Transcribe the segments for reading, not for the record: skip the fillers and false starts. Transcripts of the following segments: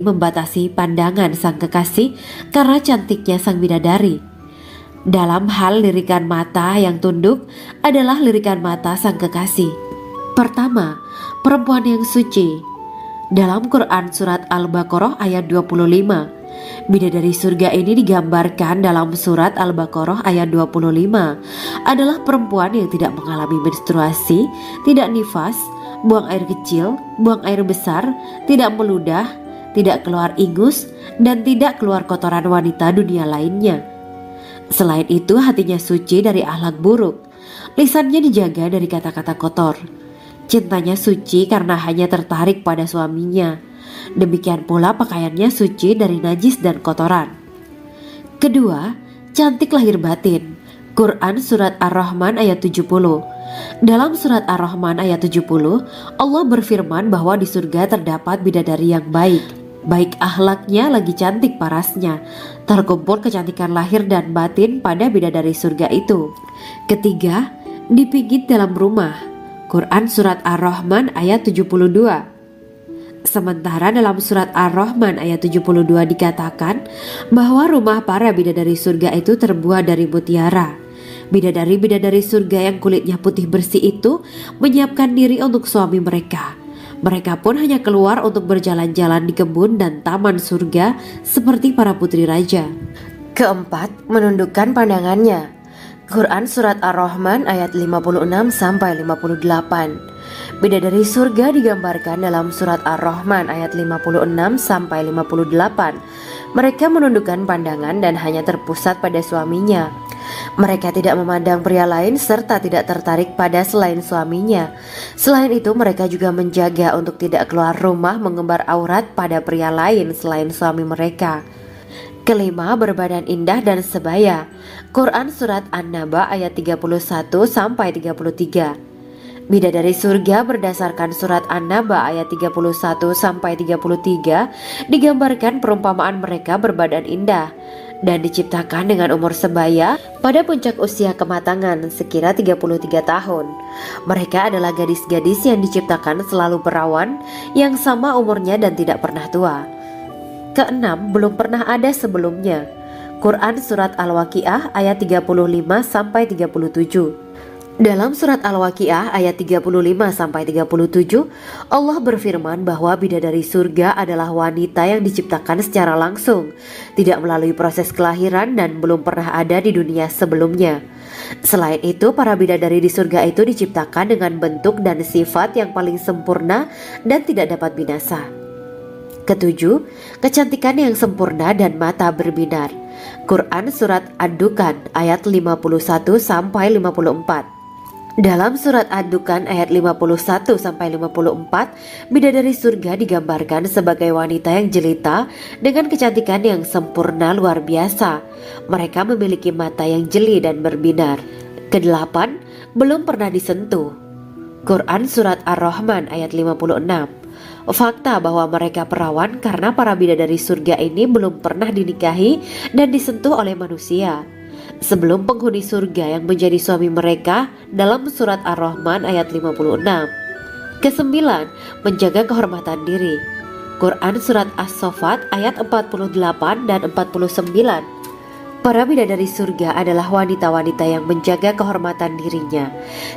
membatasi pandangan sang kekasih karena cantiknya sang bidadari. Dalam hal lirikan mata yang tunduk adalah lirikan mata sang kekasih. Pertama, perempuan yang suci. Dalam Quran surat Al-Baqarah ayat 25, bidadari surga ini digambarkan dalam surat Al-Baqarah ayat 25 adalah perempuan yang tidak mengalami menstruasi, tidak nifas, buang air kecil, buang air besar, tidak meludah, tidak keluar ingus, dan tidak keluar kotoran wanita dunia lainnya. Selain itu, hatinya suci dari akhlak buruk, lisannya dijaga dari kata-kata kotor. Cintanya suci karena hanya tertarik pada suaminya. Demikian pula pakaiannya suci dari najis dan kotoran. Kedua, cantik lahir batin. Quran surat Ar-Rahman ayat 70. Dalam surat Ar-Rahman ayat 70, Allah berfirman bahwa di surga terdapat bidadari yang baik. Baik akhlaknya lagi cantik parasnya. Terkumpul kecantikan lahir dan batin pada bidadari surga itu. Ketiga, dipijit dalam rumah. Quran surat Ar-Rahman ayat 72. Sementara dalam surat Ar-Rahman ayat 72 dikatakan bahwa rumah para bidadari surga itu terbuat dari mutiara. Bidadari-bidadari surga yang kulitnya putih bersih itu menyiapkan diri untuk suami mereka. Mereka pun hanya keluar untuk berjalan-jalan di kebun dan taman surga seperti para putri raja. Keempat, menundukkan pandangannya. Quran surat Ar-Rahman ayat 56 sampai 58. Bidadari surga digambarkan dalam surat Ar-Rahman ayat 56 sampai 58. Mereka menundukkan pandangan dan hanya terpusat pada suaminya. Mereka tidak memandang pria lain serta tidak tertarik pada selain suaminya. Selain itu, mereka juga menjaga untuk tidak keluar rumah mengembar aurat pada pria lain selain suami mereka. Kelima, berbadan indah dan sebaya. Quran surat An-Naba ayat 31 sampai 33. Bidadari surga berdasarkan surat An-Naba ayat 31 sampai 33 digambarkan perumpamaan mereka berbadan indah dan diciptakan dengan umur sebaya pada puncak usia kematangan sekira 33 tahun. Mereka adalah gadis-gadis yang diciptakan selalu perawan yang sama umurnya dan tidak pernah tua. Keenam, belum pernah ada sebelumnya. Quran surat Al-Waqiah ayat 35 sampai 37. Dalam surat Al-Waqiah ayat 35 sampai 37, Allah berfirman bahwa bidadari surga adalah wanita yang diciptakan secara langsung, tidak melalui proses kelahiran dan belum pernah ada di dunia sebelumnya. Selain itu, para bidadari di surga itu diciptakan dengan bentuk dan sifat yang paling sempurna dan tidak dapat binasa. Ketujuh, kecantikan yang sempurna dan mata berbinar. Quran surat Ad-Dukhan ayat 51 sampai 54. Dalam surat Ad-Dukhan ayat 51 sampai 54, bidadari surga digambarkan sebagai wanita yang jelita dengan kecantikan yang sempurna luar biasa. Mereka memiliki mata yang jeli dan berbinar. Kedelapan, belum pernah disentuh. Quran surat Ar-Rahman ayat 56. Fakta bahwa mereka perawan karena para bidadari surga ini belum pernah dinikahi dan disentuh oleh manusia sebelum penghuni surga yang menjadi suami mereka dalam surat Ar-Rahman ayat 56. Kesembilan, menjaga kehormatan diri. Quran surat As-Saffat ayat 48 dan 49. Para bidadari surga adalah wanita-wanita yang menjaga kehormatan dirinya,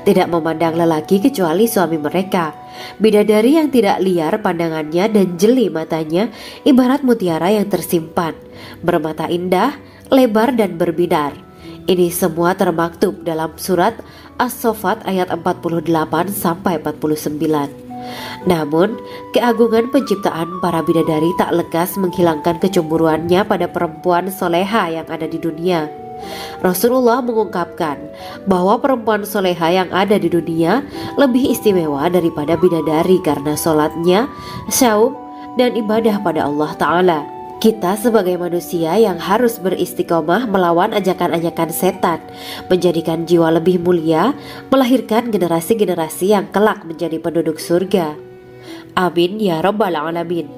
tidak memandang lelaki kecuali suami mereka. Bidadari yang tidak liar pandangannya dan jeli matanya ibarat mutiara yang tersimpan, bermata indah, lebar dan berbinar. Ini semua termaktub dalam surat As-Saffat ayat 48 sampai 49. Namun, keagungan penciptaan para bidadari tak lekas menghilangkan kecemburuannya pada perempuan soleha yang ada di dunia. Rasulullah mengungkapkan bahwa perempuan soleha yang ada di dunia lebih istimewa daripada bidadari karena sholatnya, saum, dan ibadah pada Allah Ta'ala. Kita sebagai manusia yang harus beristiqomah melawan ajakan-ajakan setan, menjadikan jiwa lebih mulia, melahirkan generasi-generasi yang kelak menjadi penduduk surga. Amin ya Rabbal Alamin.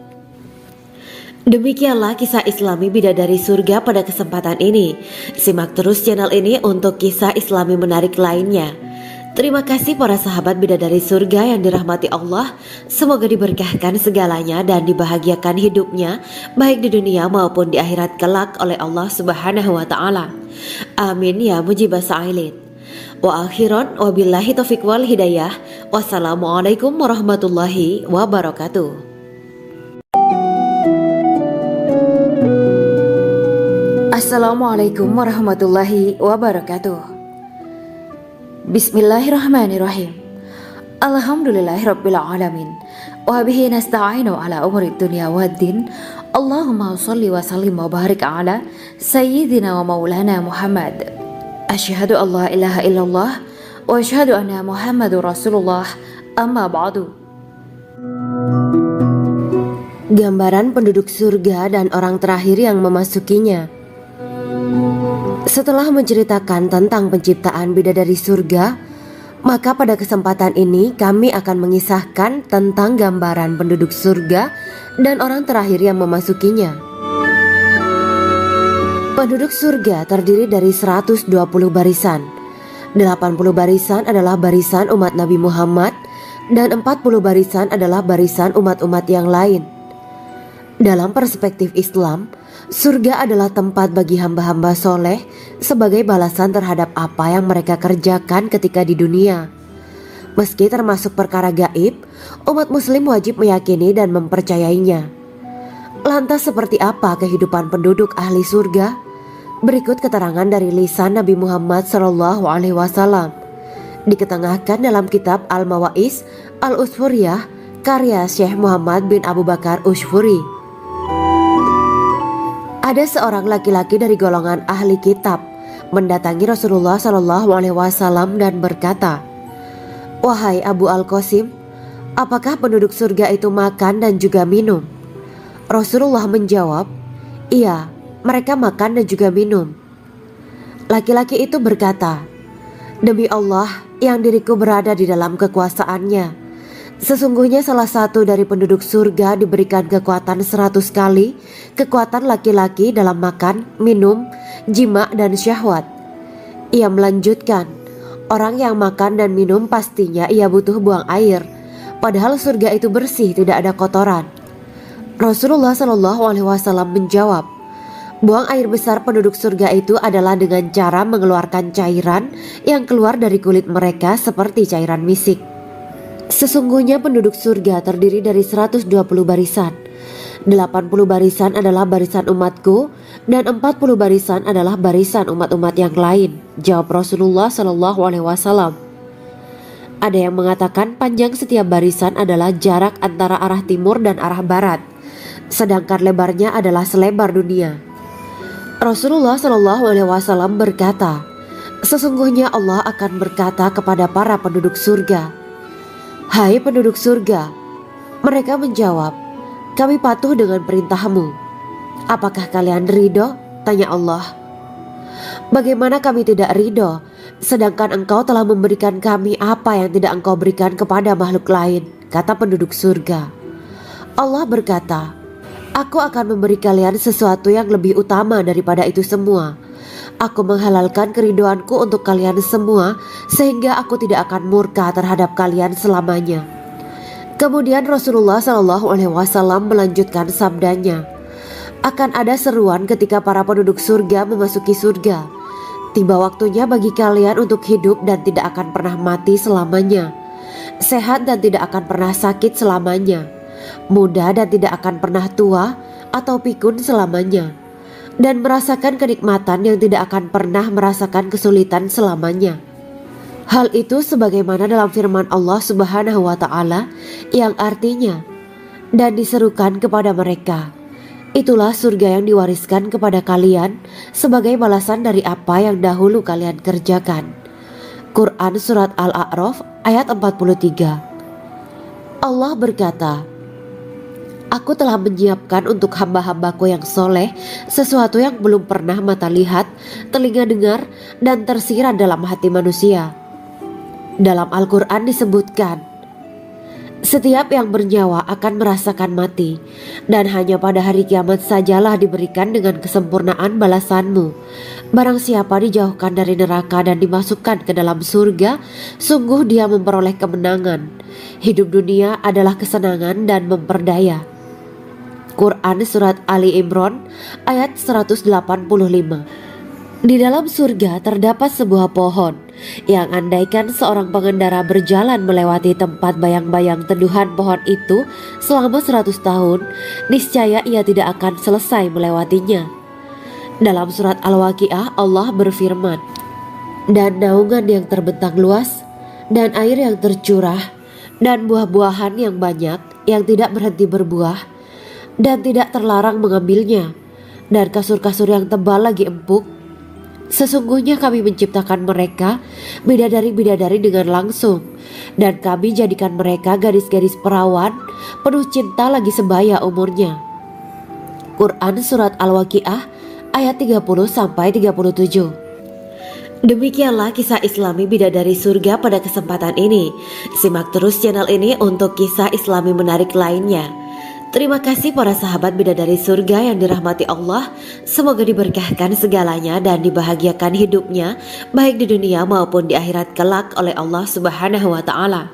Demikianlah kisah Islami bidadari surga pada kesempatan ini. Simak terus channel ini untuk kisah Islami menarik lainnya. Terima kasih para sahabat bidadari surga yang dirahmati Allah. Semoga diberkahkan segalanya dan dibahagiakan hidupnya baik di dunia maupun di akhirat kelak oleh Allah Subhanahu wa taala. Amin ya mujibah sa'ilin. Wa akhiran wabillahi taufiq wal hidayah. Wassalamualaikum warahmatullahi wabarakatuh. Assalamualaikum warahmatullahi wabarakatuh. Bismillahirrahmanirrahim. Alhamdulillahirabbil alamin. Wa bihi nasta'inu ala umuri dunya waddin. Allahumma shalli wa sallim wa barik ala sayyidina wa maulana Muhammad. Asyhadu an la ilaha illallah wa asyhadu anna Muhammadur Rasulullah. Amma ba'du. Gambaran penduduk surga dan orang terakhir yang memasukinya. Setelah menceritakan tentang penciptaan bidadari surga, maka pada kesempatan ini kami akan mengisahkan tentang gambaran penduduk surga dan orang terakhir yang memasukinya. Penduduk surga terdiri dari 120 barisan. 80 barisan adalah barisan umat Nabi Muhammad dan 40 barisan adalah barisan umat-umat yang lain. Dalam perspektif Islam, surga adalah tempat bagi hamba-hamba soleh sebagai balasan terhadap apa yang mereka kerjakan ketika di dunia. Meski termasuk perkara gaib, umat muslim wajib meyakini dan mempercayainya. Lantas seperti apa kehidupan penduduk ahli surga? Berikut keterangan dari lisan Nabi Muhammad SAW. Diketengahkan dalam kitab Al-Mawaiz Al-Usfuriyah karya Syekh Muhammad bin Abu Bakar Usfuri. Ada seorang laki-laki dari golongan ahli kitab mendatangi Rasulullah SAW dan berkata, "Wahai Abu Al-Qasim, apakah penduduk surga itu makan dan juga minum?" Rasulullah menjawab, "Iya, mereka makan dan juga minum." Laki-laki itu berkata, "Demi Allah yang diriku berada di dalam kekuasaannya, sesungguhnya salah satu dari penduduk surga diberikan kekuatan 100 kali kekuatan laki-laki dalam makan, minum, jima, dan syahwat." Ia melanjutkan, "Orang yang makan dan minum pastinya ia butuh buang air, padahal surga itu bersih, tidak ada kotoran." Rasulullah SAW menjawab, "Buang air besar penduduk surga itu adalah dengan cara mengeluarkan cairan yang keluar dari kulit mereka seperti cairan misik." Sesungguhnya penduduk surga terdiri dari 120 barisan. 80 barisan adalah barisan umatku dan 40 barisan adalah barisan umat-umat yang lain, jawab Rasulullah SAW. Ada yang mengatakan panjang setiap barisan adalah jarak antara arah timur dan arah barat, sedangkan lebarnya adalah selebar dunia. Rasulullah SAW berkata, "Sesungguhnya Allah akan berkata kepada para penduduk surga, 'Hai penduduk surga,' mereka menjawab, 'Kami patuh dengan perintahmu.' 'Apakah kalian ridho?' tanya Allah. 'Bagaimana kami tidak ridho, sedangkan engkau telah memberikan kami apa yang tidak engkau berikan kepada makhluk lain,' kata penduduk surga. Allah berkata, 'Aku akan memberi kalian sesuatu yang lebih utama daripada itu semua. Aku menghalalkan keridoanku untuk kalian semua sehingga aku tidak akan murka terhadap kalian selamanya.'" Kemudian Rasulullah SAW melanjutkan sabdanya, "Akan ada seruan ketika para penduduk surga memasuki surga. Tiba waktunya bagi kalian untuk hidup dan tidak akan pernah mati selamanya, sehat dan tidak akan pernah sakit selamanya, muda dan tidak akan pernah tua atau pikun selamanya, dan merasakan kenikmatan yang tidak akan pernah merasakan kesulitan selamanya." Hal itu sebagaimana dalam firman Allah Subhanahu wa taala yang artinya, "Dan diserukan kepada mereka, itulah surga yang diwariskan kepada kalian sebagai balasan dari apa yang dahulu kalian kerjakan." Quran Surat Al-A'raf ayat 43. Allah berkata, "Aku telah menyiapkan untuk hamba-hambaku yang soleh sesuatu yang belum pernah mata lihat, telinga dengar, dan tersirat dalam hati manusia." Dalam Al-Quran disebutkan, Setiap yang bernyawa akan merasakan mati, dan hanya pada hari kiamat sajalah diberikan dengan kesempurnaan balasanmu. Barang siapa dijauhkan dari neraka dan dimasukkan ke dalam surga, sungguh dia memperoleh kemenangan. Hidup dunia adalah kesenangan dan memperdaya. Quran Surat Ali Imran ayat 185. Di dalam surga terdapat sebuah pohon yang andaikan seorang pengendara berjalan melewati tempat bayang-bayang teduhan pohon itu selama 100 tahun, niscaya ia tidak akan selesai melewatinya. Dalam surat Al-Waqiah Allah berfirman, "Dan naungan yang terbentang luas, dan air yang tercurah, dan buah-buahan yang banyak yang tidak berhenti berbuah, dan tidak terlarang mengambilnya, dan kasur-kasur yang tebal lagi empuk. Sesungguhnya kami menciptakan mereka bidadari-bidadari dengan langsung, dan kami jadikan mereka gadis-gadis perawan penuh cinta lagi sebaya umurnya." Quran Surat Al-Waqiah ayat 30-37. Demikianlah kisah Islami bidadari surga pada kesempatan ini. Simak terus channel ini untuk kisah Islami menarik lainnya. Terima kasih para sahabat bidadari surga yang dirahmati Allah. Semoga diberkahkan segalanya dan dibahagiakan hidupnya, baik di dunia maupun di akhirat kelak oleh Allah Subhanahu wa Ta'ala.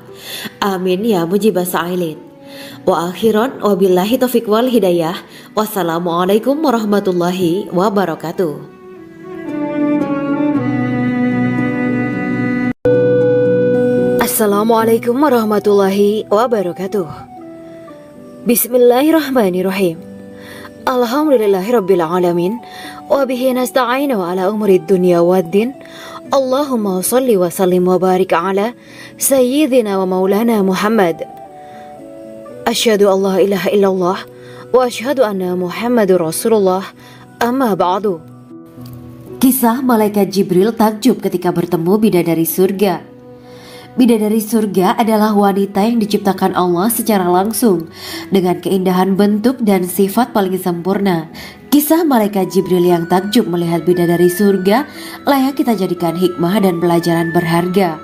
Amin ya mujibah sa'ilin. Wa akhiran wabillahi taufiq wal hidayah. Wassalamualaikum warahmatullahi wabarakatuh. Assalamualaikum warahmatullahi wabarakatuh. Bismillahirrahmanirrahim. Alhamdulillahirabbil alamin wa bihi nasta'inu ala umuri dunya waddin. Allahumma shalli wa sallim wa barik ala sayyidina wa maulana Muhammad. Asyhadu an la ilaha illallah wa asyhadu anna Muhammadur Rasulullah. Amma ba'du. Kisah malaikat Jibril takjub ketika bertemu bidadari surga. Bidadari surga adalah wanita yang diciptakan Allah secara langsung dengan keindahan bentuk dan sifat paling sempurna. Kisah malaikat Jibril yang takjub melihat bidadari surga layak kita jadikan hikmah dan pelajaran berharga.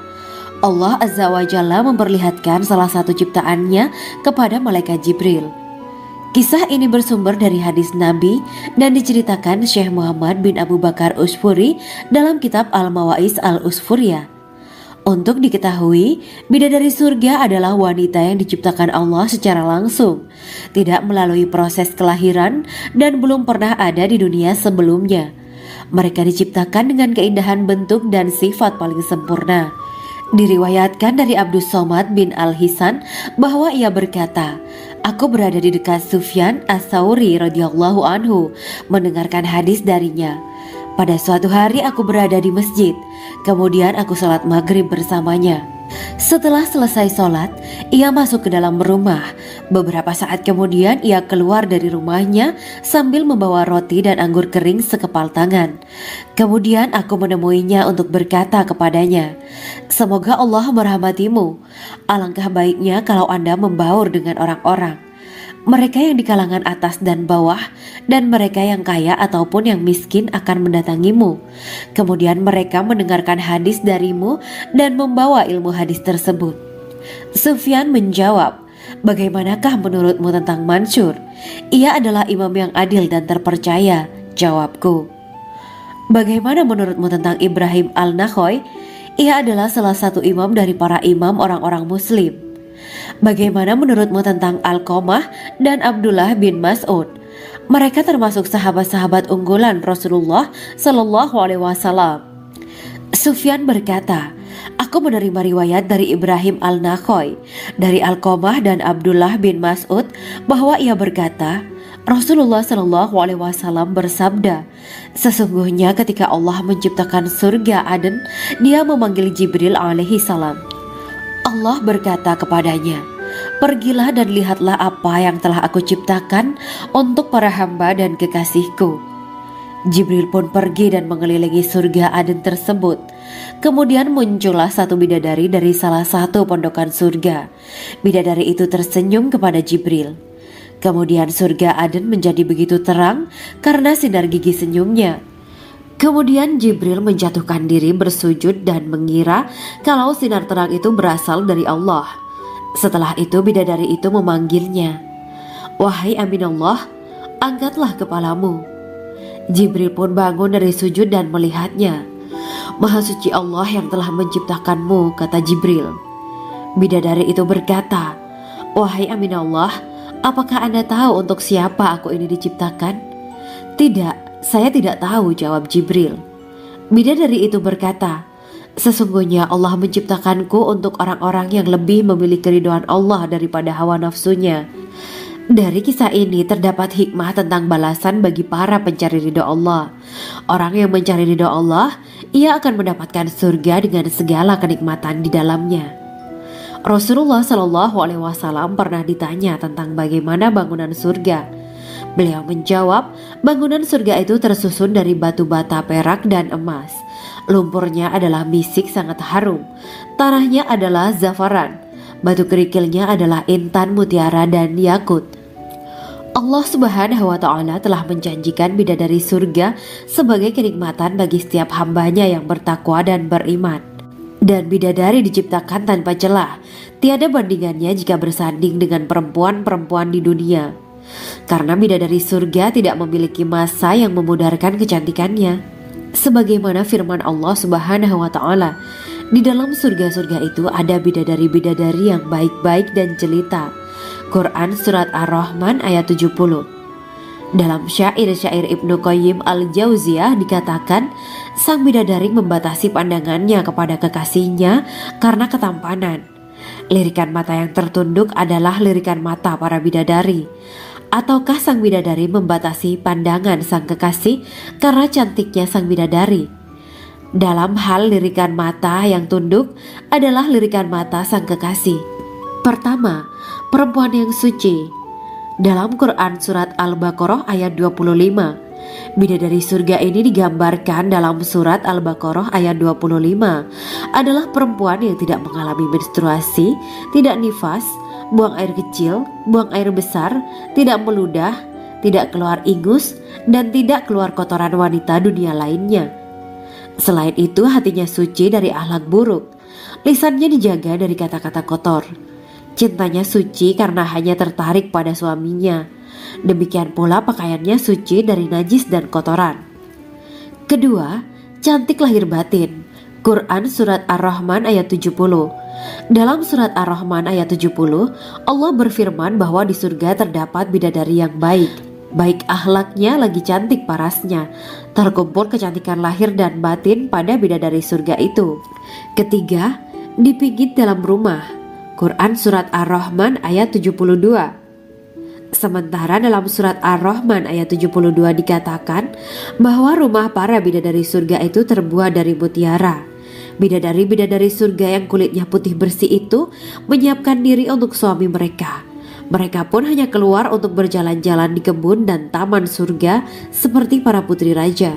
Allah Azza wa Jalla memperlihatkan salah satu ciptaannya kepada malaikat Jibril. Kisah ini bersumber dari hadis Nabi dan diceritakan Syekh Muhammad bin Abu Bakar Usfuri dalam kitab Al-Mawaiz Al-Usfuriyah. Untuk diketahui, bidadari surga adalah wanita yang diciptakan Allah secara langsung, tidak melalui proses kelahiran dan belum pernah ada di dunia sebelumnya. Mereka diciptakan dengan keindahan bentuk dan sifat paling sempurna. Diriwayatkan dari Abdus Somad bin Al-Hisan bahwa ia berkata, "Aku berada di dekat Sufyan As-Sauri radhiyallahu anhu mendengarkan hadis darinya. Pada suatu hari aku berada di masjid, kemudian aku sholat maghrib bersamanya. Setelah selesai sholat, ia masuk ke dalam rumah. Beberapa saat kemudian ia keluar dari rumahnya sambil membawa roti dan anggur kering sekepal tangan. Kemudian aku menemuinya untuk berkata kepadanya, 'Semoga Allah merahmatimu. Alangkah baiknya kalau Anda membaur dengan orang-orang. Mereka yang di kalangan atas dan bawah, dan mereka yang kaya ataupun yang miskin akan mendatangimu. Kemudian mereka mendengarkan hadis darimu dan membawa ilmu hadis tersebut.' Sufyan menjawab, 'Bagaimanakah menurutmu tentang Mansur? Ia adalah imam yang adil dan terpercaya.' Jawabku. 'Bagaimana menurutmu tentang Ibrahim Al-Nakhoy? Ia adalah salah satu imam dari para imam orang-orang muslim.' 'Bagaimana menurutmu tentang Alqamah dan Abdullah bin Mas'ud? Mereka termasuk sahabat-sahabat unggulan Rasulullah Sallallahu Alaihi Wasallam.' Sufyan berkata, 'Aku menerima riwayat dari Ibrahim Al-Nakhoy, dari Alqamah dan Abdullah bin Mas'ud bahwa ia berkata, Rasulullah Sallallahu Alaihi Wasallam bersabda, sesungguhnya ketika Allah menciptakan surga Aden, Dia memanggil Jibril alaihi salam. Allah berkata kepadanya, pergilah dan lihatlah apa yang telah aku ciptakan untuk para hamba dan kekasihku. Jibril pun pergi dan mengelilingi surga Aden tersebut. Kemudian muncullah satu bidadari dari salah satu pondokan surga. Bidadari itu tersenyum kepada Jibril. Kemudian surga Aden menjadi begitu terang karena sinar gigi senyumnya. Kemudian Jibril menjatuhkan diri bersujud dan mengira kalau sinar terang itu berasal dari Allah. Setelah itu bidadari itu memanggilnya, "Wahai Aminullah, angkatlah kepalamu." Jibril pun bangun dari sujud dan melihatnya. "Maha suci Allah yang telah menciptakanmu," kata Jibril. Bidadari itu berkata, "Wahai Aminullah, apakah Anda tahu untuk siapa aku ini diciptakan?" "Tidak, saya tidak tahu," jawab Jibril. Bidadari itu berkata, "Sesungguhnya Allah menciptakanku untuk orang-orang yang lebih memilih keridhaan Allah daripada hawa nafsunya." Dari kisah ini terdapat hikmah tentang balasan bagi para pencari ridho Allah. Orang yang mencari ridho Allah, ia akan mendapatkan surga dengan segala kenikmatan di dalamnya. Rasulullah Shallallahu Alaihi Wasallam pernah ditanya tentang bagaimana bangunan surga. Beliau menjawab, bangunan surga itu tersusun dari batu bata, perak, dan emas. Lumpurnya adalah misik sangat harum, tanahnya adalah zafaran, batu kerikilnya adalah intan, mutiara, dan yakut. Allah Subhanahu wa Ta'ala telah menjanjikan bidadari surga sebagai kenikmatan bagi setiap hambanya yang bertakwa dan beriman. Dan bidadari diciptakan tanpa celah, tiada bandingannya jika bersanding dengan perempuan-perempuan di dunia. Karena bidadari surga tidak memiliki masa yang memudarkan kecantikannya. Sebagaimana firman Allah Subhanahu wa Ta'ala, di dalam surga-surga itu ada bidadari-bidadari yang baik-baik dan jelita. Quran Surat Ar-Rahman ayat 70. Dalam syair-syair Ibnu Qayyim Al-Jauziyah dikatakan, sang bidadari membatasi pandangannya kepada kekasihnya karena ketampanan. Lirikan mata yang tertunduk adalah lirikan mata para bidadari. Ataukah sang bidadari membatasi pandangan sang kekasih karena cantiknya sang bidadari? Dalam hal lirikan mata yang tunduk adalah lirikan mata sang kekasih. Pertama, perempuan yang suci. Dalam Quran Surat Al-Baqarah ayat 25, bidadari surga ini digambarkan dalam Surat Al-Baqarah ayat 25 adalah perempuan yang tidak mengalami menstruasi, tidak nifas, buang air kecil, buang air besar, tidak meludah, tidak keluar ingus, dan tidak keluar kotoran wanita dunia lainnya. Selain itu, hatinya suci dari akhlak buruk, lisannya dijaga dari kata-kata kotor. Cintanya suci karena hanya tertarik pada suaminya. Demikian pula pakaiannya suci dari najis dan kotoran. Kedua, cantik lahir batin. Quran Surat Ar-Rahman ayat 70. Dalam Surat Ar-Rahman ayat 70, Allah berfirman bahwa di surga terdapat bidadari yang baik. Baik akhlaknya lagi cantik parasnya. Terkumpul kecantikan lahir dan batin pada bidadari surga itu. Ketiga, dipijit dalam rumah. Quran Surat Ar-Rahman ayat 72. Sementara dalam Surat Ar-Rahman ayat 72 dikatakan bahwa rumah para bidadari surga itu terbuat dari mutiara. Bidadari-bidadari surga yang kulitnya putih bersih itu menyiapkan diri untuk suami mereka. Mereka pun hanya keluar untuk berjalan-jalan di kebun dan taman surga seperti para putri raja.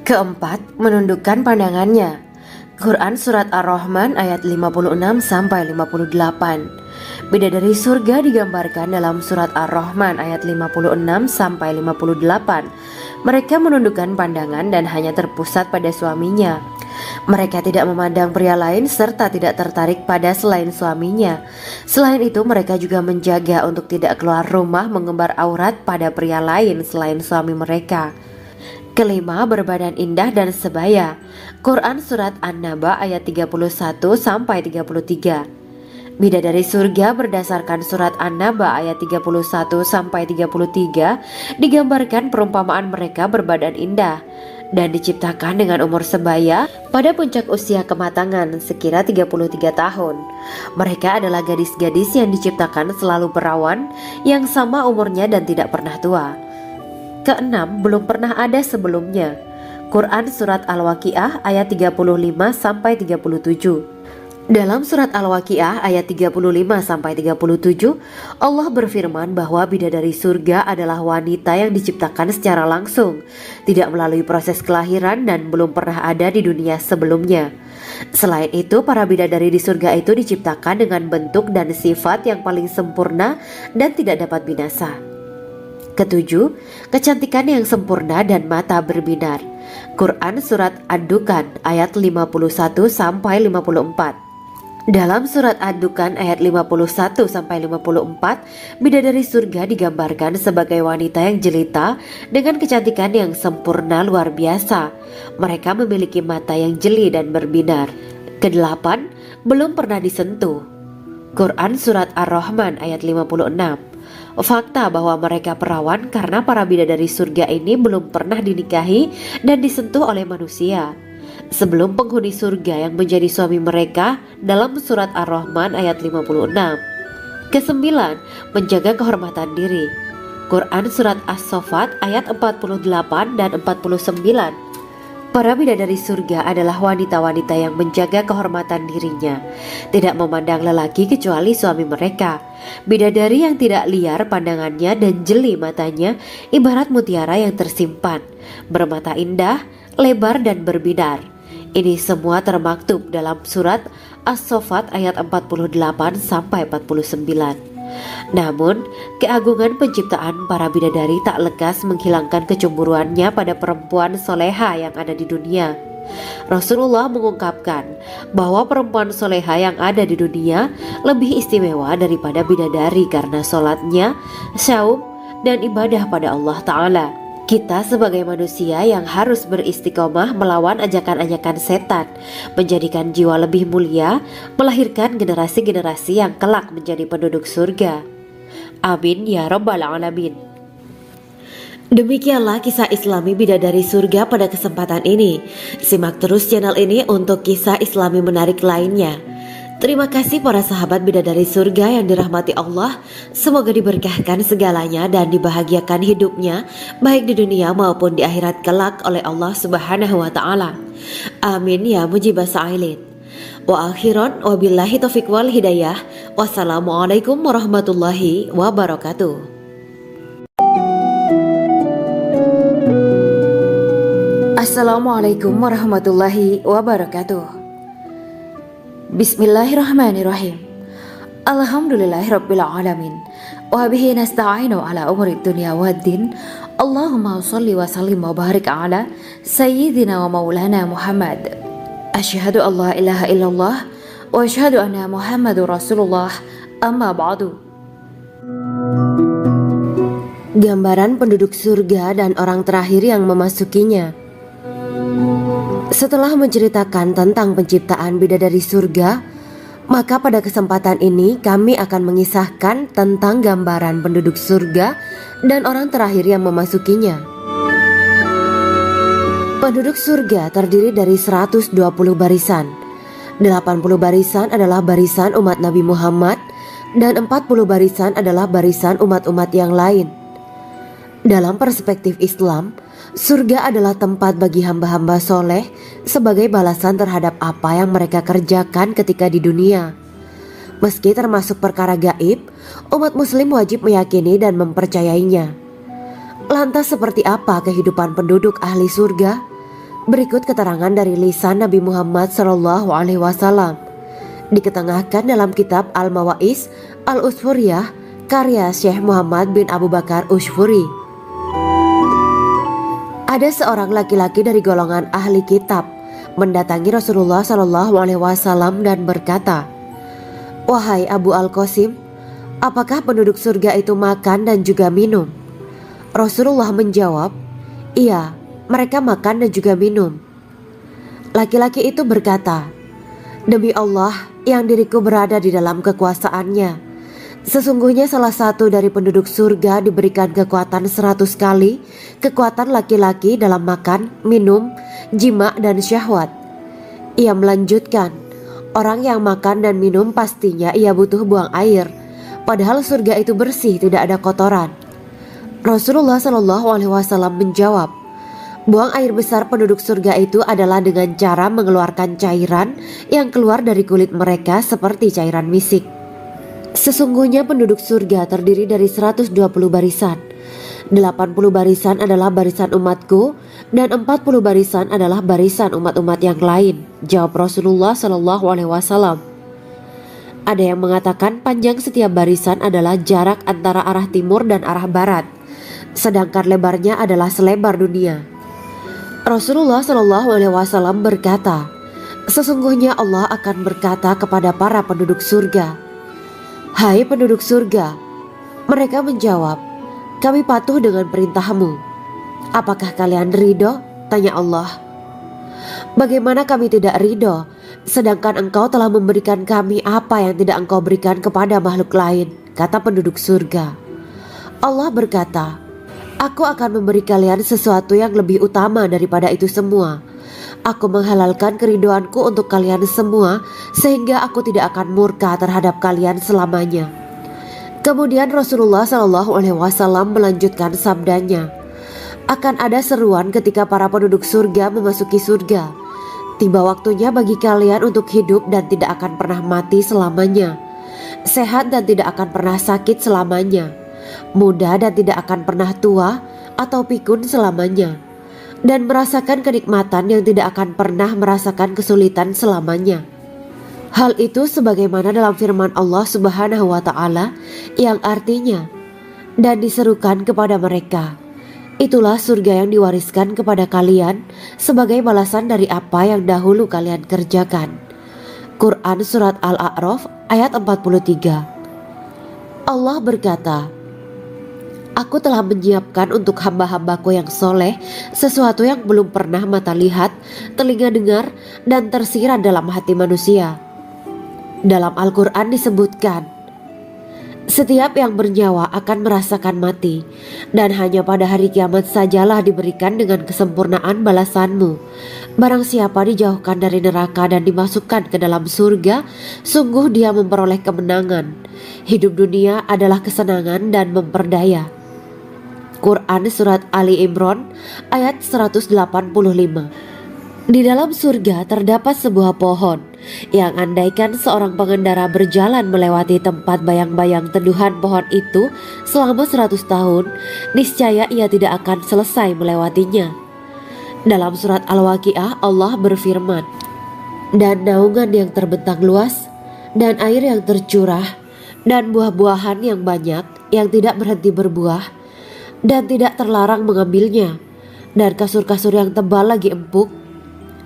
Keempat, menundukkan pandangannya. Quran Surat Ar-Rahman ayat 56-58. Bidadari surga digambarkan dalam Surat Ar-Rahman ayat 56-58. Mereka menundukkan pandangan dan hanya terpusat pada suaminya. Mereka tidak memandang pria lain serta tidak tertarik pada selain suaminya. Selain itu, mereka juga menjaga untuk tidak keluar rumah mengembar aurat pada pria lain selain suami mereka. Kelima, berbadan indah dan sebaya. Quran Surat An-Naba ayat 31-33. Bidadari surga berdasarkan Surat An-Naba ayat 31-33 digambarkan perumpamaan mereka berbadan indah dan diciptakan dengan umur sebaya pada puncak usia kematangan sekira 33 tahun. Mereka adalah gadis-gadis yang diciptakan selalu perawan, yang sama umurnya dan tidak pernah tua. Keenam, belum pernah ada sebelumnya. Quran Surat Al-Waqiah ayat 35-37. Dalam Surat Al-Waqiah ayat 35-37, Allah berfirman bahwa bidadari surga adalah wanita yang diciptakan secara langsung, tidak melalui proses kelahiran dan belum pernah ada di dunia sebelumnya. Selain itu, para bidadari di surga itu diciptakan dengan bentuk dan sifat yang paling sempurna dan tidak dapat binasa. Ketujuh, kecantikan yang sempurna dan mata berbinar. Quran Surat Ad-Dukhan ayat 51-54. Dalam surat Ad-Dukhan ayat 51-54, bidadari surga digambarkan sebagai wanita yang jelita dengan kecantikan yang sempurna luar biasa. Mereka memiliki mata yang jeli dan berbinar. Kedelapan, belum pernah disentuh. Quran surat Ar-Rahman ayat 56. Fakta bahwa mereka perawan karena para bidadari surga ini belum pernah dinikahi dan disentuh oleh manusia sebelum penghuni surga yang menjadi suami mereka dalam surat Ar-Rahman ayat 56. Kesembilan, menjaga kehormatan diri. Quran surat As-Saffat ayat 48 dan 49. Para bidadari surga adalah wanita-wanita yang menjaga kehormatan dirinya, tidak memandang lelaki kecuali suami mereka. Bidadari yang tidak liar pandangannya dan jeli matanya ibarat mutiara yang tersimpan, bermata indah, lebar dan berbinar. Ini semua termaktub dalam surat As-Saffat ayat 48 sampai 49. Namun, keagungan penciptaan para bidadari tak lekas menghilangkan kecemburuannya pada perempuan soleha yang ada di dunia. Rasulullah mengungkapkan bahwa perempuan soleha yang ada di dunia lebih istimewa daripada bidadari karena sholatnya, syaum, dan ibadah pada Allah Ta'ala. Kita sebagai manusia yang harus beristiqomah melawan ajakan-ajakan setan, menjadikan jiwa lebih mulia, melahirkan generasi-generasi yang kelak menjadi penduduk surga. Amin ya Rabbal Alamin. Demikianlah kisah Islami bidadari surga pada kesempatan ini. Simak terus channel ini untuk kisah Islami menarik lainnya. Terima kasih para sahabat bidadari surga yang dirahmati Allah. Semoga diberkahkan segalanya dan dibahagiakan hidupnya baik di dunia maupun di akhirat kelak oleh Allah Subhanahu wa taala. Amin ya mujibah sa'ilin. Wa akhiran wabillahi taufiq wal hidayah. Wassalamualaikum warahmatullahi wabarakatuh. Assalamualaikum warahmatullahi wabarakatuh. Bismillahirrahmanirrahim. Alhamdulillahirabbil alamin. Wa bihi nasta'inu ala umuri dunya waddin. Allahumma shalli wa sallim wa barik ala sayyidina wa maulana Muhammad. Asyhadu an la ilaha illallah wa asyhadu anna Muhammadur Rasulullah. Amma ba'du. Gambaran penduduk surga dan orang terakhir yang memasukinya. Setelah menceritakan tentang penciptaan bidadari surga, maka pada kesempatan ini kami akan mengisahkan tentang gambaran penduduk surga dan orang terakhir yang memasukinya. Penduduk surga terdiri dari 120 barisan. 80 barisan adalah barisan umat Nabi Muhammad dan 40 barisan adalah barisan umat-umat yang lain. Dalam perspektif Islam, surga adalah tempat bagi hamba-hamba soleh sebagai balasan terhadap apa yang mereka kerjakan ketika di dunia. Meski termasuk perkara gaib, umat muslim wajib meyakini dan mempercayainya. Lantas seperti apa kehidupan penduduk ahli surga? Berikut keterangan dari lisan Nabi Muhammad SAW. Diketengahkan dalam kitab Al-Mawa'is Al-Usfuriyah karya Syekh Muhammad bin Abu Bakar Usfuri. Ada seorang laki-laki dari golongan ahli kitab mendatangi Rasulullah SAW dan berkata, "Wahai Abu Al-Qasim, apakah penduduk surga itu makan dan juga minum?" Rasulullah menjawab, "Iya, mereka makan dan juga minum." Laki-laki itu berkata, "Demi Allah yang diriku berada di dalam kekuasaannya, sesungguhnya salah satu dari penduduk surga diberikan kekuatan 100 kali kekuatan laki-laki dalam makan, minum, jima, dan syahwat." Ia melanjutkan, "Orang yang makan dan minum pastinya ia butuh buang air, padahal surga itu bersih, tidak ada kotoran." Rasulullah SAW menjawab, "Buang air besar penduduk surga itu adalah dengan cara mengeluarkan cairan yang keluar dari kulit mereka seperti cairan misik." Sesungguhnya penduduk surga terdiri dari 120 barisan. 80 barisan adalah barisan umatku dan 40 barisan adalah barisan umat-umat yang lain, jawab Rasulullah SAW. Ada yang mengatakan panjang setiap barisan adalah jarak antara arah timur dan arah barat, sedangkan lebarnya adalah selebar dunia. Rasulullah SAW berkata, Sesungguhnya Allah akan berkata kepada para penduduk surga, "Hai penduduk surga." Mereka menjawab, "Kami patuh dengan perintahmu." "Apakah kalian ridho?" tanya Allah. "Bagaimana kami tidak ridho, sedangkan engkau telah memberikan kami apa yang tidak engkau berikan kepada makhluk lain," kata penduduk surga. Allah berkata, "Aku akan memberi kalian sesuatu yang lebih utama daripada itu semua. Aku menghalalkan keridoanku untuk kalian semua, sehingga aku tidak akan murka terhadap kalian selamanya." Kemudian Rasulullah SAW melanjutkan sabdanya, "Akan ada seruan ketika para penduduk surga memasuki surga. Tiba waktunya bagi kalian untuk hidup dan tidak akan pernah mati selamanya, sehat dan tidak akan pernah sakit selamanya, muda dan tidak akan pernah tua atau pikun selamanya, dan merasakan kenikmatan yang tidak akan pernah merasakan kesulitan selamanya." Hal itu sebagaimana dalam firman Allah Subhanahu wa Ta'ala yang artinya, "Dan diserukan kepada mereka, itulah surga yang diwariskan kepada kalian sebagai balasan dari apa yang dahulu kalian kerjakan." Quran Surat Al-A'raf ayat 43. Allah berkata, "Aku telah menyiapkan untuk hamba-hambaku yang soleh sesuatu yang belum pernah mata lihat, telinga dengar, dan tersirat dalam hati manusia." Dalam Al-Quran disebutkan, "Setiap yang bernyawa akan merasakan mati, dan hanya pada hari kiamat sajalah diberikan dengan kesempurnaan balasanmu. Barang siapa dijauhkan dari neraka dan dimasukkan ke dalam surga, sungguh dia memperoleh kemenangan. Hidup dunia adalah kesenangan dan memperdaya." Quran Surat Ali Imran ayat 185. Di dalam surga terdapat sebuah pohon yang andaikan seorang pengendara berjalan melewati tempat bayang-bayang teduhan pohon itu selama 100 tahun, niscaya ia tidak akan selesai melewatinya. Dalam surat Al-Waqiah Allah berfirman, "Dan naungan yang terbentang luas, dan air yang tercurah, dan buah-buahan yang banyak yang tidak berhenti berbuah, dan tidak terlarang mengambilnya, dan kasur-kasur yang tebal lagi empuk.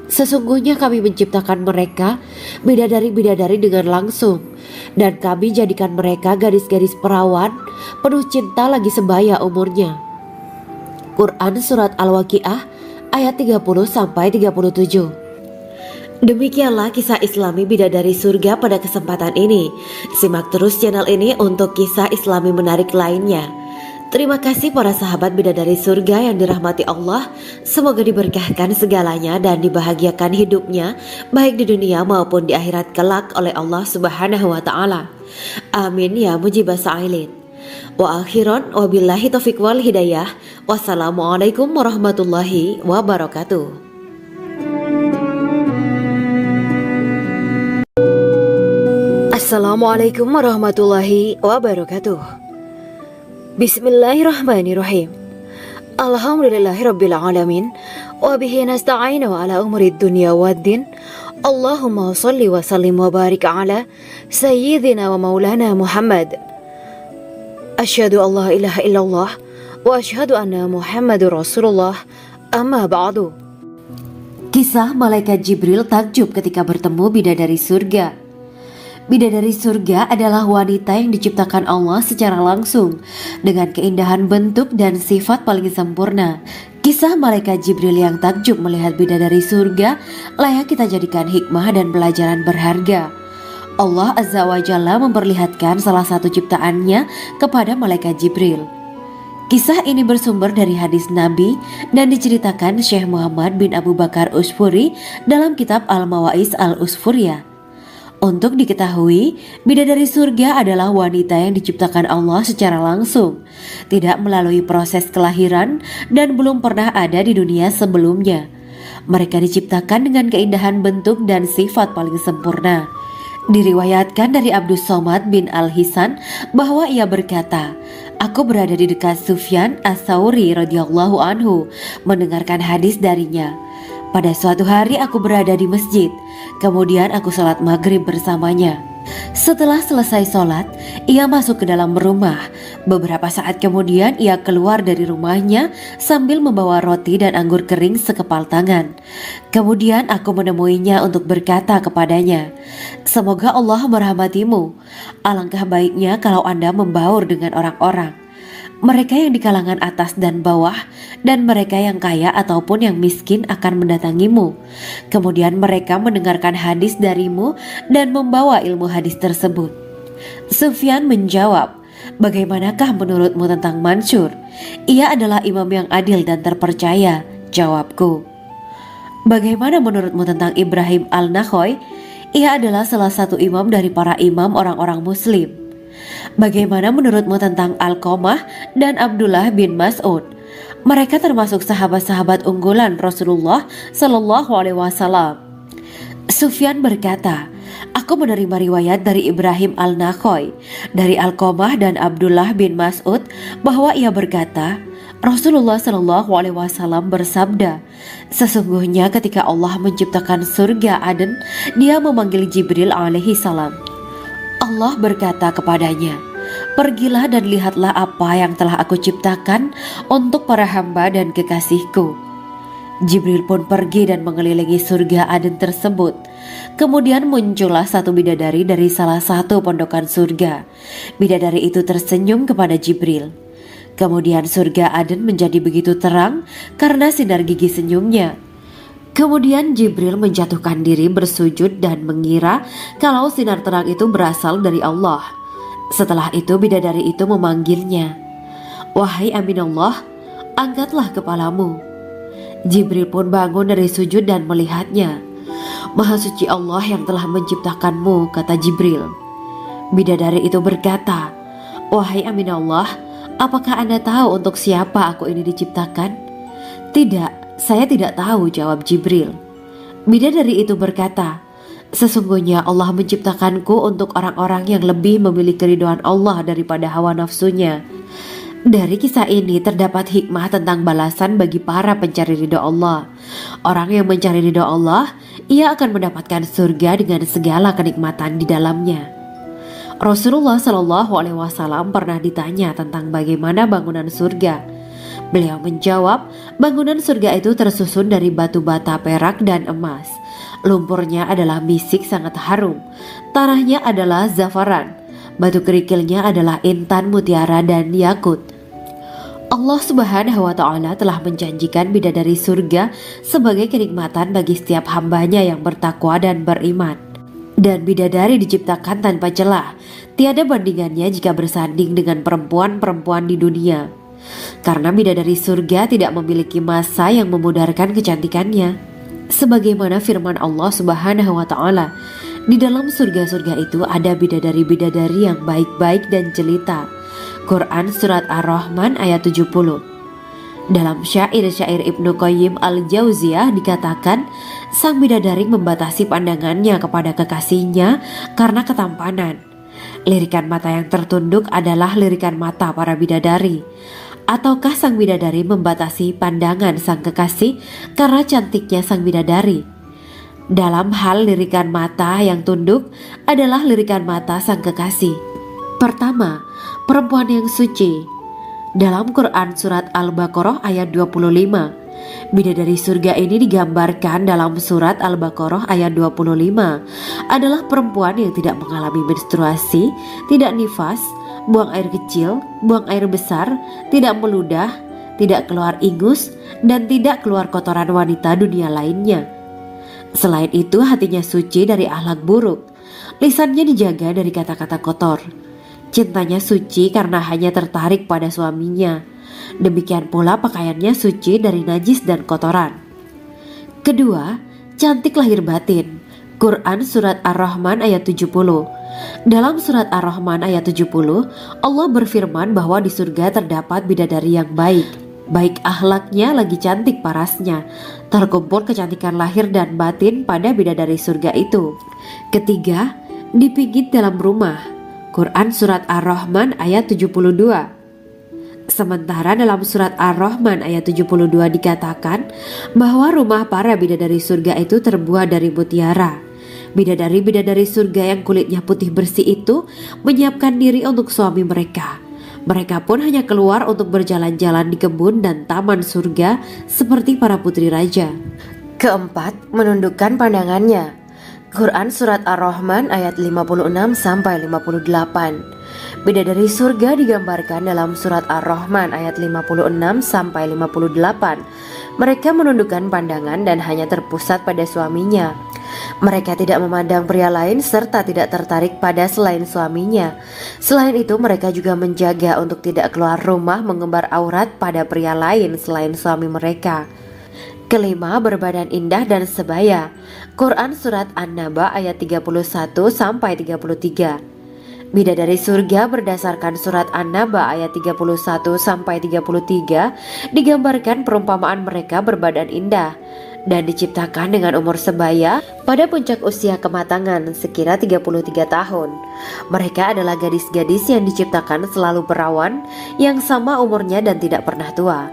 Sesungguhnya kami menciptakan mereka bidadari-bidadari dengan langsung, dan kami jadikan mereka gadis-gadis perawan penuh cinta lagi sebaya umurnya." Quran Surat Al-Waqiah ayat 30-37. Demikianlah kisah Islami bidadari surga pada kesempatan ini. Simak terus channel ini untuk kisah Islami menarik lainnya. Terima kasih para sahabat bidadari surga yang dirahmati Allah. Semoga diberkahkan segalanya dan dibahagiakan hidupnya, baik di dunia maupun di akhirat kelak oleh Allah Subhanahu wa Ta'ala. Amin ya mujibah sa'ilin. Wa akhiran wabillahi taufiq wal hidayah. Wassalamualaikum warahmatullahi wabarakatuh. Assalamualaikum warahmatullahi wabarakatuh. Bismillahirrahmanirrahim. Alhamdulillahirabbil alamin wa bihi nasta'inu ala umuri dunya waddin. Allahumma shalli wa sallim wa barik ala sayyidina wa maulana Muhammad. Asyhadu an la ilaha illallah wa asyhadu anna Muhammadur Rasulullah. Amma ba'du. Kisah malaikat Jibril takjub ketika bertemu bidadari surga. Bidadari surga adalah wanita yang diciptakan Allah secara langsung dengan keindahan bentuk dan sifat paling sempurna. Kisah malaikat Jibril yang takjub melihat bidadari surga layak kita jadikan hikmah dan pelajaran berharga. Allah Azza wa Jalla memperlihatkan salah satu ciptaannya kepada malaikat Jibril. Kisah ini bersumber dari hadis Nabi dan diceritakan Syekh Muhammad bin Abu Bakar Usfuri dalam kitab Al-Mawaiz Al-Usfuriyah. Untuk diketahui, bidadari surga adalah wanita yang diciptakan Allah secara langsung, tidak melalui proses kelahiran dan belum pernah ada di dunia sebelumnya. Mereka diciptakan dengan keindahan bentuk dan sifat paling sempurna. Diriwayatkan dari Abdus Somad bin Al-Hisan bahwa ia berkata, "Aku berada di dekat Sufyan As-Sauri radhiyallahu anhu mendengarkan hadis darinya. Pada suatu hari aku berada di masjid, kemudian aku sholat maghrib bersamanya. Setelah selesai sholat, ia masuk ke dalam rumah. Beberapa saat kemudian ia keluar dari rumahnya sambil membawa roti dan anggur kering sekepal tangan. Kemudian aku menemuinya untuk berkata kepadanya, "Semoga Allah merahmatimu. Alangkah baiknya kalau Anda membaur dengan orang-orang. Mereka yang di kalangan atas dan bawah, dan mereka yang kaya ataupun yang miskin akan mendatangimu. Kemudian mereka mendengarkan hadis darimu dan membawa ilmu hadis tersebut." Sufyan menjawab, "Bagaimanakah menurutmu tentang Mansur? Ia adalah imam yang adil dan terpercaya." Jawabku, "Bagaimana menurutmu tentang Ibrahim al-Nakhoy? Ia adalah salah satu imam dari para imam orang-orang muslim." "Bagaimana menurutmu tentang Alqamah dan Abdullah bin Mas'ud? Mereka termasuk sahabat-sahabat unggulan Rasulullah Shallallahu Alaihi Wasallam." Sufyan berkata, "Aku menerima riwayat dari Ibrahim al-Nakhoy, dari Alqamah dan Abdullah bin Mas'ud bahwa ia berkata, Rasulullah Shallallahu Alaihi Wasallam bersabda, sesungguhnya ketika Allah menciptakan surga Aden, Dia memanggil Jibril alaihi salam. Allah berkata kepadanya, pergilah dan lihatlah apa yang telah aku ciptakan untuk para hamba dan kekasihku. Jibril pun pergi dan mengelilingi surga Aden tersebut. Kemudian muncullah satu bidadari dari salah satu pondokan surga. Bidadari itu tersenyum kepada Jibril. Kemudian surga Aden menjadi begitu terang karena sinar gigi senyumnya. Kemudian Jibril menjatuhkan diri bersujud dan mengira kalau sinar terang itu berasal dari Allah. Setelah itu bidadari itu memanggilnya, "Wahai Aminullah, angkatlah kepalamu." Jibril pun bangun dari sujud dan melihatnya. "Maha suci Allah yang telah menciptakanmu," kata Jibril. Bidadari itu berkata, "Wahai Aminullah, apakah Anda tahu untuk siapa aku ini diciptakan?" "Tidak, saya tidak tahu," jawab Jibril. Bidadari itu berkata, "Sesungguhnya Allah menciptakanku untuk orang-orang yang lebih memilih keridhaan Allah daripada hawa nafsunya." Dari kisah ini terdapat hikmah tentang balasan bagi para pencari ridho Allah. Orang yang mencari ridho Allah, ia akan mendapatkan surga dengan segala kenikmatan di dalamnya. Rasulullah Shallallahu Alaihi Wasallam pernah ditanya tentang bagaimana bangunan surga. Beliau menjawab, bangunan surga itu tersusun dari batu bata, perak, dan emas. Lumpurnya adalah misik sangat harum, tanahnya adalah zafaran, batu kerikilnya adalah intan, mutiara, dan yakut. Allah Subhanahu wa Ta'ala telah menjanjikan bidadari surga sebagai kenikmatan bagi setiap hambanya yang bertakwa dan beriman. Dan bidadari diciptakan tanpa celah, tiada bandingannya jika bersanding dengan perempuan-perempuan di dunia. Karena bidadari surga tidak memiliki masa yang memudarkan kecantikannya. Sebagaimana firman Allah Subhanahu wa Ta'ala, di dalam surga-surga itu ada bidadari-bidadari yang baik-baik dan jelita. Quran Surat Ar-Rahman ayat 70. Dalam syair-syair Ibnu Qayyim al-Jauziyah dikatakan, sang bidadari membatasi pandangannya kepada kekasihnya karena ketampanan. Lirikan mata yang tertunduk adalah lirikan mata para bidadari. Ataukah sang bidadari membatasi pandangan sang kekasih karena cantiknya sang bidadari? Dalam hal lirikan mata yang tunduk adalah lirikan mata sang kekasih. Pertama, perempuan yang suci. Dalam Quran Surat Al-Baqarah ayat 25, bidadari surga ini digambarkan dalam Surat Al-Baqarah ayat 25 adalah perempuan yang tidak mengalami menstruasi, tidak nifas, buang air kecil, buang air besar, tidak meludah, tidak keluar ingus, dan tidak keluar kotoran wanita dunia lainnya. Selain itu hatinya suci dari akhlak buruk, lisannya dijaga dari kata-kata kotor. Cintanya suci karena hanya tertarik pada suaminya. Demikian pula pakaiannya suci dari najis dan kotoran. Kedua, cantik lahir batin. Quran Surat Ar-Rahman ayat 70. Dalam Surat Ar-Rahman ayat 70, Allah berfirman bahwa di surga terdapat bidadari yang baik. Baik akhlaknya lagi cantik parasnya. Terkumpul kecantikan lahir dan batin pada bidadari surga itu. Ketiga, dipijit dalam rumah. Quran Surat Ar-Rahman ayat 72. Sementara dalam Surat Ar-Rahman ayat 72 dikatakan bahwa rumah para bidadari surga itu terbuat dari mutiara. Bidadari-bidadari surga yang kulitnya putih bersih itu menyiapkan diri untuk suami mereka. Mereka pun hanya keluar untuk berjalan-jalan di kebun dan taman surga seperti para putri raja. Keempat, menundukkan pandangannya. Quran Surat Ar-Rahman ayat 56-58. Bidadari surga digambarkan dalam Surat Ar-Rahman ayat 56-58. Mereka menundukkan pandangan dan hanya terpusat pada suaminya. Mereka tidak memandang pria lain serta tidak tertarik pada selain suaminya. Selain itu, mereka juga menjaga untuk tidak keluar rumah mengembar aurat pada pria lain selain suami mereka. Kelima, berbadan indah dan sebaya. Quran Surat An-Naba ayat 31-33. Bidadari surga berdasarkan Surat An-Naba ayat 31-33 digambarkan perumpamaan mereka berbadan indah dan diciptakan dengan umur sebaya pada puncak usia kematangan sekira 33 tahun. Mereka adalah gadis-gadis yang diciptakan selalu perawan yang sama umurnya dan tidak pernah tua.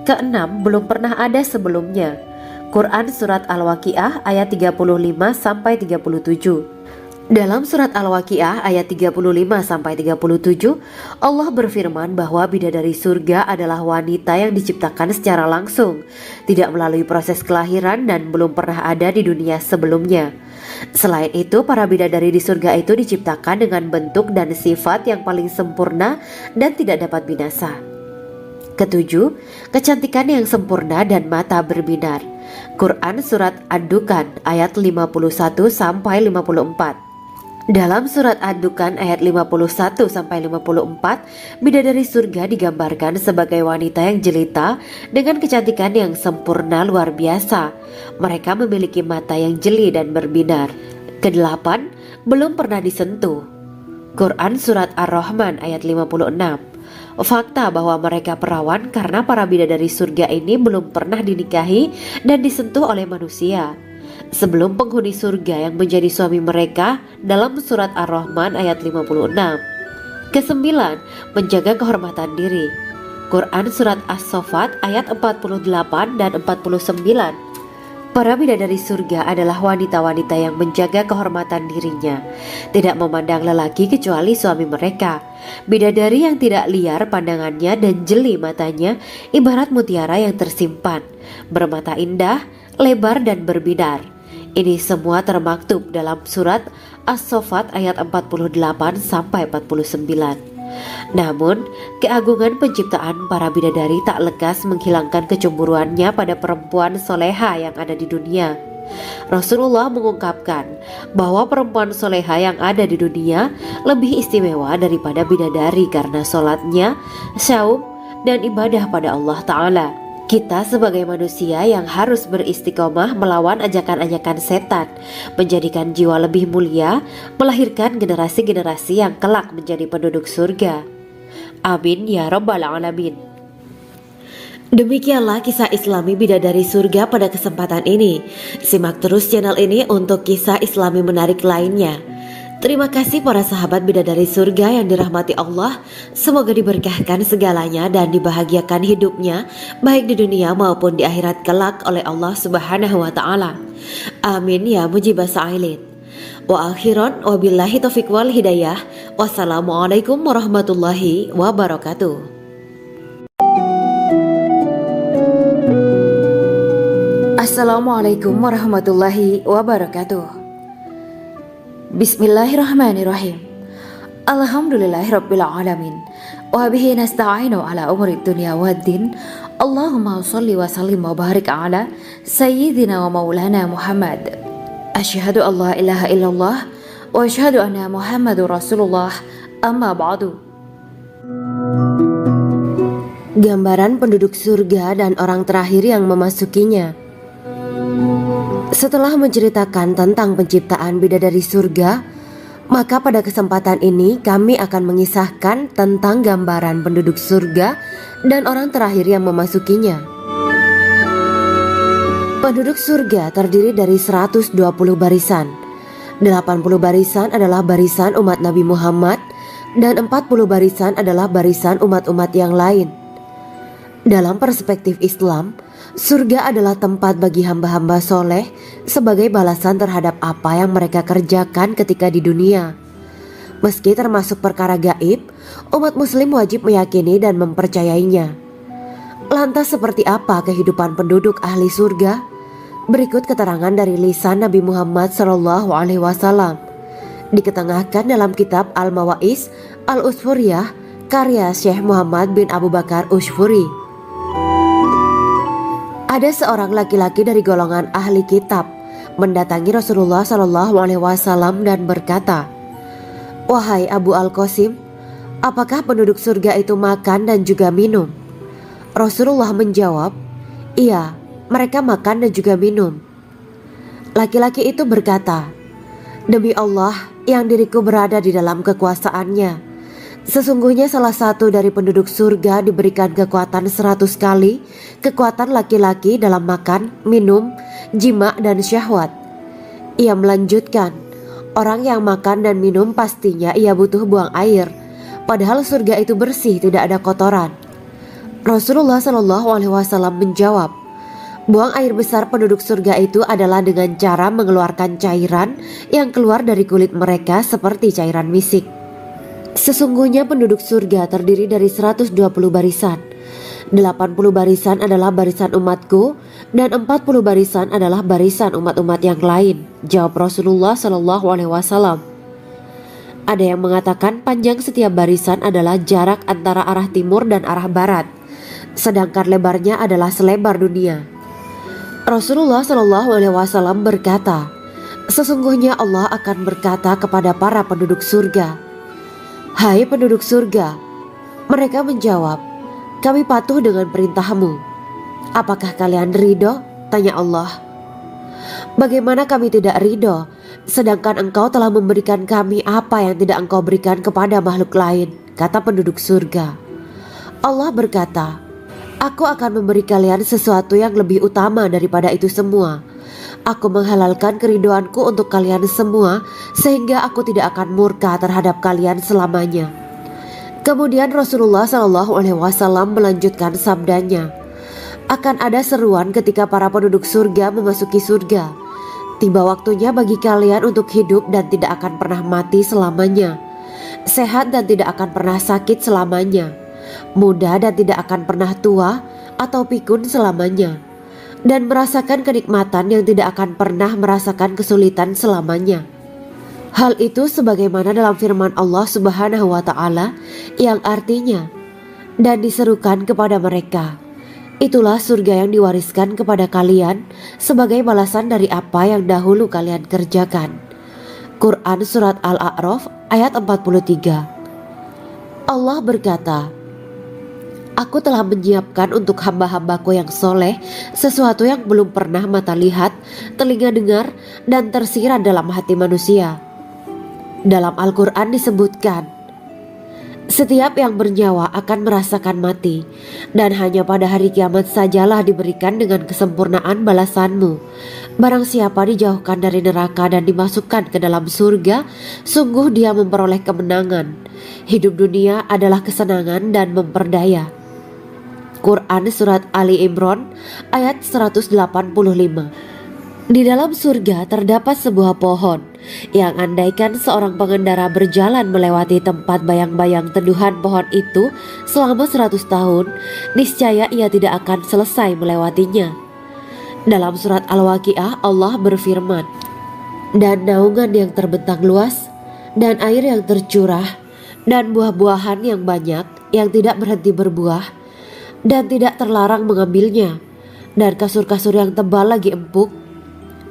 Keenam, belum pernah ada sebelumnya. Quran Surat Al-Waqiah ayat 35-37. Dalam Surat Al-Waqiah ayat 35-37, Allah berfirman bahwa bidadari surga adalah wanita yang diciptakan secara langsung, tidak melalui proses kelahiran dan belum pernah ada di dunia sebelumnya. Selain itu, para bidadari di surga itu diciptakan dengan bentuk dan sifat yang paling sempurna dan tidak dapat binasa. Ketujuh, kecantikan yang sempurna dan mata berbinar. Quran Surat Ad-Dukan ayat 51-54. Dalam Surat Ad-Dukan ayat 51-54, bidadari surga digambarkan sebagai wanita yang jelita dengan kecantikan yang sempurna luar biasa. Mereka memiliki mata yang jeli dan berbinar. Kedelapan, belum pernah disentuh. Quran Surat Ar-Rahman ayat 56. Fakta bahwa mereka perawan karena para bidadari surga ini belum pernah dinikahi dan disentuh oleh manusia sebelum penghuni surga yang menjadi suami mereka dalam Surat Ar-Rahman ayat 56. Kesembilan, menjaga kehormatan diri. Quran Surat As-Saffat ayat 48 dan 49. Para bidadari surga adalah wanita-wanita yang menjaga kehormatan dirinya, tidak memandang lelaki kecuali suami mereka. Bidadari yang tidak liar pandangannya dan jeli matanya ibarat mutiara yang tersimpan, bermata indah, lebar dan berbinar. Ini semua termaktub dalam Surat As-Saffat ayat 48-49. Namun, keagungan penciptaan para bidadari tak lekas menghilangkan kecemburuannya pada perempuan soleha yang ada di dunia. Rasulullah mengungkapkan bahwa perempuan soleha yang ada di dunia lebih istimewa daripada bidadari karena sholatnya, syaum, dan ibadah pada Allah Ta'ala. Kita sebagai manusia yang harus beristiqomah melawan ajakan-ajakan setan, menjadikan jiwa lebih mulia, melahirkan generasi-generasi yang kelak menjadi penduduk surga. Amin ya Rabbal Alamin. Demikianlah kisah Islami bidadari surga pada kesempatan ini. Simak terus channel ini untuk kisah Islami menarik lainnya. Terima kasih para sahabat bidadari surga yang dirahmati Allah. Semoga diberkahkan segalanya dan dibahagiakan hidupnya baik di dunia maupun di akhirat kelak oleh Allah Subhanahu wa taala. Amin ya mujibah sa'ilin. Wa akhiran wabillahi taufiq wal hidayah. Wassalamualaikum warahmatullahi wabarakatuh. Assalamualaikum warahmatullahi wabarakatuh. Bismillahirrahmanirrahim. Alhamdulillahirabbil alamin. Wa bihi nasta'inu ala umuri dunya waddin. Allahumma shalli wa sallim wa barik ala sayyidina wa maulana Muhammad. Asyhadu an la ilaha illallah wa asyhadu anna Muhammadur Rasulullah. Amma ba'du. Gambaran penduduk surga dan orang terakhir yang memasukinya. Setelah menceritakan tentang penciptaan bidadari surga, maka pada kesempatan ini kami akan mengisahkan tentang gambaran penduduk surga dan orang terakhir yang memasukinya. Penduduk surga terdiri dari 120 barisan. 80 barisan adalah barisan umat Nabi Muhammad dan 40 barisan adalah barisan umat-umat yang lain. Dalam perspektif Islam, surga adalah tempat bagi hamba-hamba soleh sebagai balasan terhadap apa yang mereka kerjakan ketika di dunia. Meski termasuk perkara gaib, umat muslim wajib meyakini dan mempercayainya. Lantas seperti apa kehidupan penduduk ahli surga? Berikut keterangan dari lisan Nabi Muhammad SAW, diketengahkan dalam kitab Al-Mawaiz Al-Usfuriyah karya Syekh Muhammad bin Abu Bakar Usfuri. Ada seorang laki-laki dari golongan ahli kitab mendatangi Rasulullah SAW dan berkata, "Wahai Abu Al-Qasim, apakah penduduk surga itu makan dan juga minum?" Rasulullah menjawab, "Iya, mereka makan dan juga minum." Laki-laki itu berkata, "Demi Allah yang diriku berada di dalam kekuasaannya, sesungguhnya salah satu dari penduduk surga diberikan kekuatan 100 kali kekuatan laki-laki dalam makan, minum, jima dan syahwat." Ia melanjutkan, "Orang yang makan dan minum pastinya ia butuh buang air, padahal surga itu bersih, tidak ada kotoran." Rasulullah SAW menjawab, "Buang air besar penduduk surga itu adalah dengan cara mengeluarkan cairan yang keluar dari kulit mereka seperti cairan misik. Sesungguhnya penduduk surga terdiri dari 120 barisan. 80 barisan adalah barisan umatku dan 40 barisan adalah barisan umat-umat yang lain," jawab Rasulullah SAW. Ada yang mengatakan panjang setiap barisan adalah jarak antara arah timur dan arah barat, sedangkan lebarnya adalah selebar dunia. Rasulullah SAW berkata, "Sesungguhnya Allah akan berkata kepada para penduduk surga, 'Hai penduduk surga,' mereka menjawab, 'Kami patuh dengan perintahmu.' 'Apakah kalian ridho?' tanya Allah. 'Bagaimana kami tidak ridho, sedangkan engkau telah memberikan kami apa yang tidak engkau berikan kepada makhluk lain,' kata penduduk surga. Allah berkata, 'Aku akan memberi kalian sesuatu yang lebih utama daripada itu semua. Aku menghalalkan keridoanku untuk kalian semua sehingga aku tidak akan murka terhadap kalian selamanya.'" Kemudian Rasulullah SAW melanjutkan sabdanya, "Akan ada seruan ketika para penduduk surga memasuki surga. Tiba waktunya bagi kalian untuk hidup dan tidak akan pernah mati selamanya, sehat dan tidak akan pernah sakit selamanya, muda dan tidak akan pernah tua atau pikun selamanya, dan merasakan kenikmatan yang tidak akan pernah merasakan kesulitan selamanya." Hal itu sebagaimana dalam firman Allah Subhanahu wa Ta'ala yang artinya, "Dan diserukan kepada mereka, itulah surga yang diwariskan kepada kalian sebagai balasan dari apa yang dahulu kalian kerjakan." Quran Surat Al-A'raf ayat 43. Allah berkata, "Aku telah menyiapkan untuk hamba-hambaku yang soleh sesuatu yang belum pernah mata lihat, telinga dengar, dan tersirat dalam hati manusia." Dalam Al-Quran disebutkan, "Setiap yang bernyawa akan merasakan mati, dan hanya pada hari kiamat sajalah diberikan dengan kesempurnaan balasanmu. Barang siapa dijauhkan dari neraka dan dimasukkan ke dalam surga, sungguh dia memperoleh kemenangan. Hidup dunia adalah kesenangan dan memperdaya." Quran Surat Ali Imran ayat 185. Di dalam surga terdapat sebuah pohon yang andaikan seorang pengendara berjalan melewati tempat bayang-bayang teduhan pohon itu selama 100 tahun, niscaya ia tidak akan selesai melewatinya. Dalam surat Al-Waqiah Allah berfirman, "Dan naungan yang terbentang luas, dan air yang tercurah, dan buah-buahan yang banyak yang tidak berhenti berbuah, dan tidak terlarang mengambilnya, dan kasur-kasur yang tebal lagi empuk.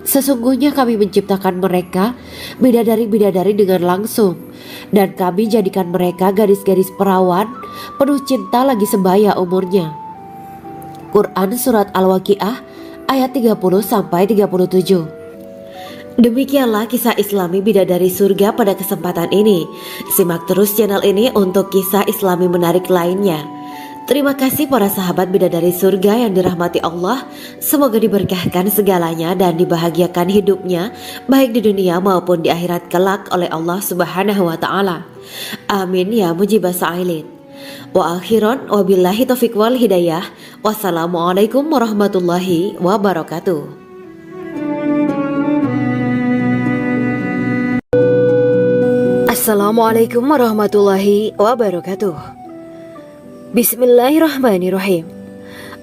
Sesungguhnya kami menciptakan mereka bidadari-bidadari dengan langsung, dan kami jadikan mereka gadis-gadis perawan penuh cinta lagi sebaya umurnya." Quran Surat Al-Waqiah ayat 30-37. Demikianlah kisah Islami bidadari surga pada kesempatan ini. Simak terus channel ini untuk kisah Islami menarik lainnya. Terima kasih para sahabat bidadari surga yang dirahmati Allah. Semoga diberkahkan segalanya dan dibahagiakan hidupnya baik di dunia maupun di akhirat kelak oleh Allah Subhanahu wa Ta'ala. Amin ya mujibah sa'ilin. Wa akhiran wabillahi taufiq wal hidayah. Wassalamualaikum warahmatullahi wabarakatuh. Assalamualaikum warahmatullahi wabarakatuh. Bismillahirrahmanirrahim.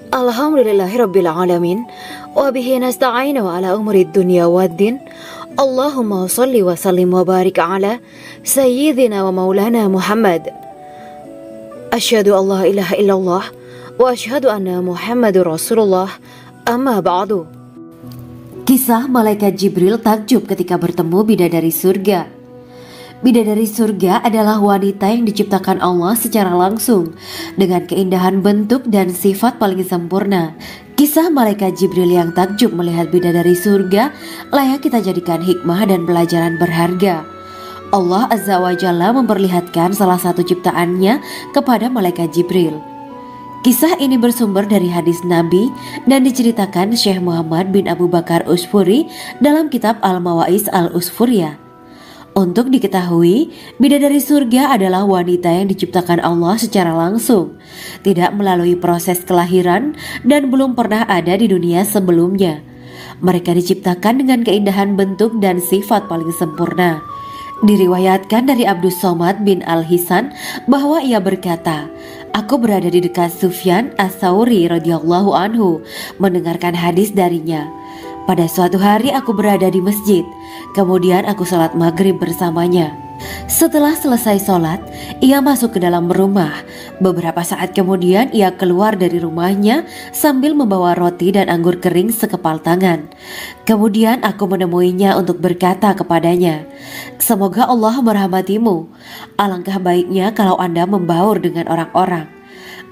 Alhamdulillahirabbil alamin wa bihi nasta'inu ala umurid dunya waddin. Allahumma shalli wa sallim wa barik ala sayyidina wa maulana Muhammad. Asyhadu an la ilaha illallah wa asyhadu anna Muhammadur Rasulullah. Amma ba'du. Kisah malaikat Jibril takjub ketika bertemu bidadari surga. Bidadari surga adalah wanita yang diciptakan Allah secara langsung dengan keindahan bentuk dan sifat paling sempurna. Kisah malaikat Jibril yang takjub melihat bidadari surga layak kita jadikan hikmah dan pelajaran berharga. Allah Azza wa Jalla memperlihatkan salah satu ciptaannya kepada malaikat Jibril. Kisah ini bersumber dari hadis Nabi dan diceritakan Syekh Muhammad bin Abu Bakar Usfuri dalam kitab Al-Mawaiz Al-Usfuriyah. Untuk diketahui, bidadari surga adalah wanita yang diciptakan Allah secara langsung, tidak melalui proses kelahiran dan belum pernah ada di dunia sebelumnya. Mereka diciptakan dengan keindahan bentuk dan sifat paling sempurna. Diriwayatkan dari Abdus Somad bin Al-Hisan bahwa ia berkata, "Aku berada di dekat Sufyan Ats-Tsauri radhiyallahu anhu mendengarkan hadis darinya. Pada suatu hari aku berada di masjid, kemudian aku sholat maghrib bersamanya. Setelah selesai sholat, ia masuk ke dalam rumah. Beberapa saat kemudian ia keluar dari rumahnya sambil membawa roti dan anggur kering sekepal tangan. Kemudian aku menemuinya untuk berkata kepadanya, 'Semoga Allah merahmatimu. Alangkah baiknya kalau Anda membaur dengan orang-orang.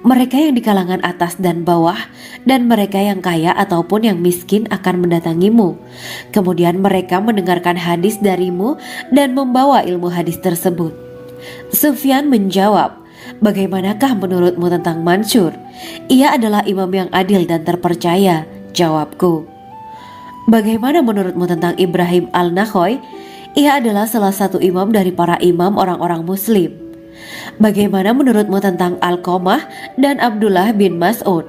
Mereka yang di kalangan atas dan bawah dan mereka yang kaya ataupun yang miskin akan mendatangimu. Kemudian mereka mendengarkan hadis darimu dan membawa ilmu hadis tersebut.' Sufyan menjawab, 'Bagaimanakah menurutmu tentang Mansur? Ia adalah imam yang adil dan terpercaya.' Jawabku. 'Bagaimana menurutmu tentang Ibrahim Al-Nakhoy? Ia adalah salah satu imam dari para imam orang-orang muslim.' 'Bagaimana menurutmu tentang Alqamah dan Abdullah bin Mas'ud?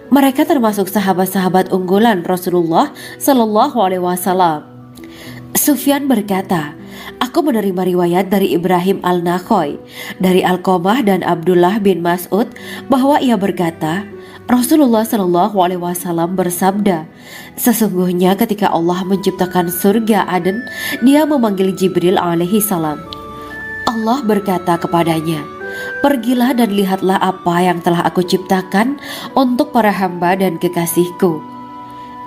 Mereka termasuk sahabat-sahabat unggulan Rasulullah Sallallahu Alaihi Wasallam.' Sufyan berkata, 'Aku menerima riwayat dari Ibrahim Al-Nakhoy, dari Alqamah dan Abdullah bin Mas'ud bahwa ia berkata, Rasulullah Sallallahu Alaihi Wasallam bersabda, sesungguhnya ketika Allah menciptakan surga Aden, Dia memanggil Jibril alaihi salam. Allah berkata kepadanya, pergilah dan lihatlah apa yang telah aku ciptakan untuk para hamba dan kekasihku.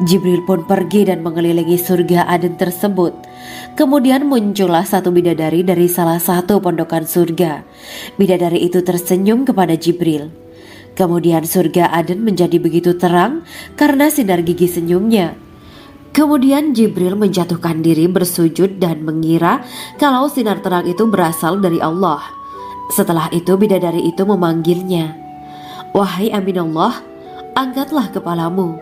Jibril pun pergi dan mengelilingi surga Aden tersebut. Kemudian muncullah satu bidadari dari salah satu pondokan surga. Bidadari itu tersenyum kepada Jibril. Kemudian surga Aden menjadi begitu terang karena sinar gigi senyumnya. Kemudian Jibril menjatuhkan diri bersujud dan mengira kalau sinar terang itu berasal dari Allah. Setelah itu bidadari itu memanggilnya, wahai Aminullah, angkatlah kepalamu.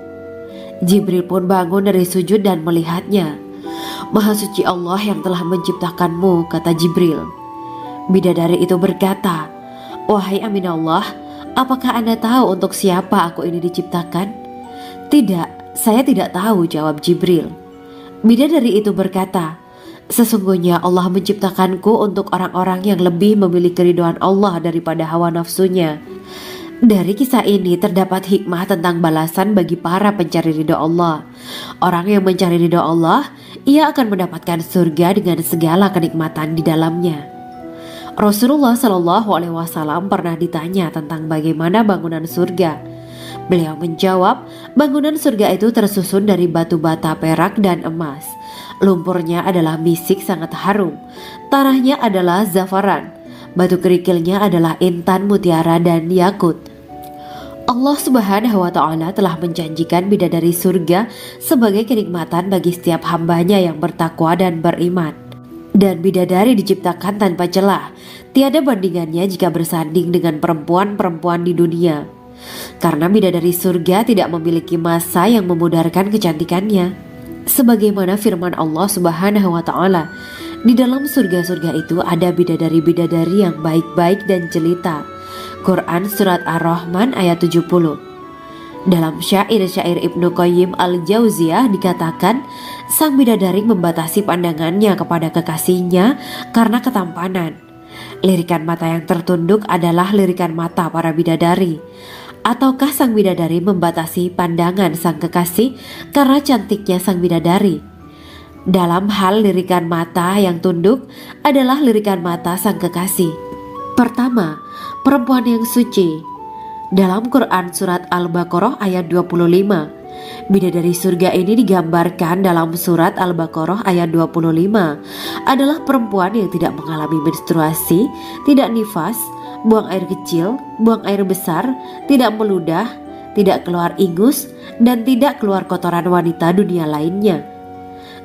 Jibril pun bangun dari sujud dan melihatnya. Maha suci Allah yang telah menciptakanmu, kata Jibril. Bidadari itu berkata, wahai Aminullah, apakah Anda tahu untuk siapa aku ini diciptakan? Tidak. Saya tidak tahu, jawab Jibril. Bidadari itu berkata, sesungguhnya Allah menciptakanku untuk orang-orang yang lebih memilih keridhaan Allah daripada hawa nafsunya. Dari kisah ini terdapat hikmah tentang balasan bagi para pencari ridha Allah. Orang yang mencari ridha Allah, ia akan mendapatkan surga dengan segala kenikmatan di dalamnya. Rasulullah Shallallahu Alaihi Wasallam pernah ditanya tentang bagaimana bangunan surga. Beliau menjawab, bangunan surga itu tersusun dari batu bata, perak, dan emas. Lumpurnya adalah misik sangat harum. Tanahnya adalah zafaran. Batu kerikilnya adalah intan, mutiara, dan yakut. Allah Subhanahu wa Ta'ala telah menjanjikan bidadari surga sebagai kenikmatan bagi setiap hambanya yang bertakwa dan beriman. Dan bidadari diciptakan tanpa celah. Tiada bandingannya jika bersanding dengan perempuan-perempuan di dunia. Karena bidadari surga tidak memiliki masa yang memudarkan kecantikannya. Sebagaimana firman Allah Subhanahu wa Ta'ala, di dalam surga-surga itu ada bidadari-bidadari yang baik-baik dan jelita. Quran Surat Ar-Rahman ayat 70. Dalam syair-syair Ibnu Qayyim al-Jauziyah dikatakan, sang bidadari membatasi pandangannya kepada kekasihnya karena ketampanan. Lirikan mata yang tertunduk adalah lirikan mata para bidadari. Ataukah sang bidadari membatasi pandangan sang kekasih karena cantiknya sang bidadari? Dalam hal lirikan mata yang tunduk adalah lirikan mata sang kekasih. Pertama, perempuan yang suci. Dalam Quran Surat Al-Baqarah ayat 25, bidadari surga ini digambarkan dalam Surat Al-Baqarah ayat 25 adalah perempuan yang tidak mengalami menstruasi, tidak nifas, buang air kecil, buang air besar, tidak meludah, tidak keluar ingus, dan tidak keluar kotoran wanita dunia lainnya.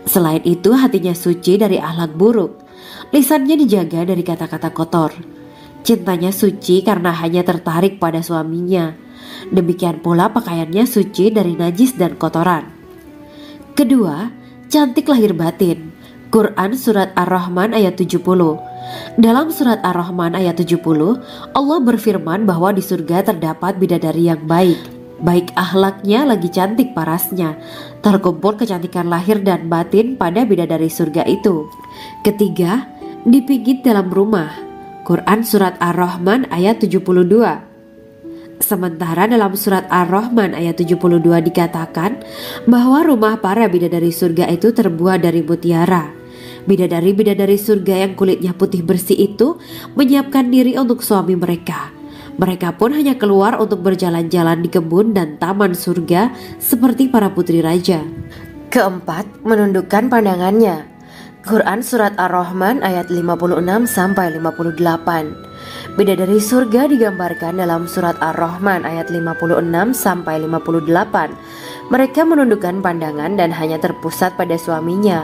Selain itu, hatinya suci dari akhlak buruk, lisannya dijaga dari kata-kata kotor. Cintanya suci karena hanya tertarik pada suaminya. Demikian pula pakaiannya suci dari najis dan kotoran. Kedua, cantik lahir batin. Quran Surat Ar-Rahman ayat 70. Dalam Surat Ar-Rahman ayat 70, Allah berfirman bahwa di surga terdapat bidadari yang baik. Baik akhlaknya lagi cantik parasnya. Terkumpul kecantikan lahir dan batin pada bidadari surga itu. Ketiga, dipijit dalam rumah. Quran Surat Ar-Rahman ayat 72. Sementara dalam Surat Ar-Rahman ayat 72 dikatakan bahwa rumah para bidadari surga itu terbuat dari mutiara. Bidadari-bidadari surga yang kulitnya putih bersih itu menyiapkan diri untuk suami mereka. Mereka pun hanya keluar untuk berjalan-jalan di kebun dan taman surga seperti para putri raja. Keempat, menundukkan pandangannya. Quran Surat Ar-Rahman ayat 56-58. Bidadari surga digambarkan dalam Surat Ar-Rahman ayat 56-58. Mereka menundukkan pandangan dan hanya terpusat pada suaminya.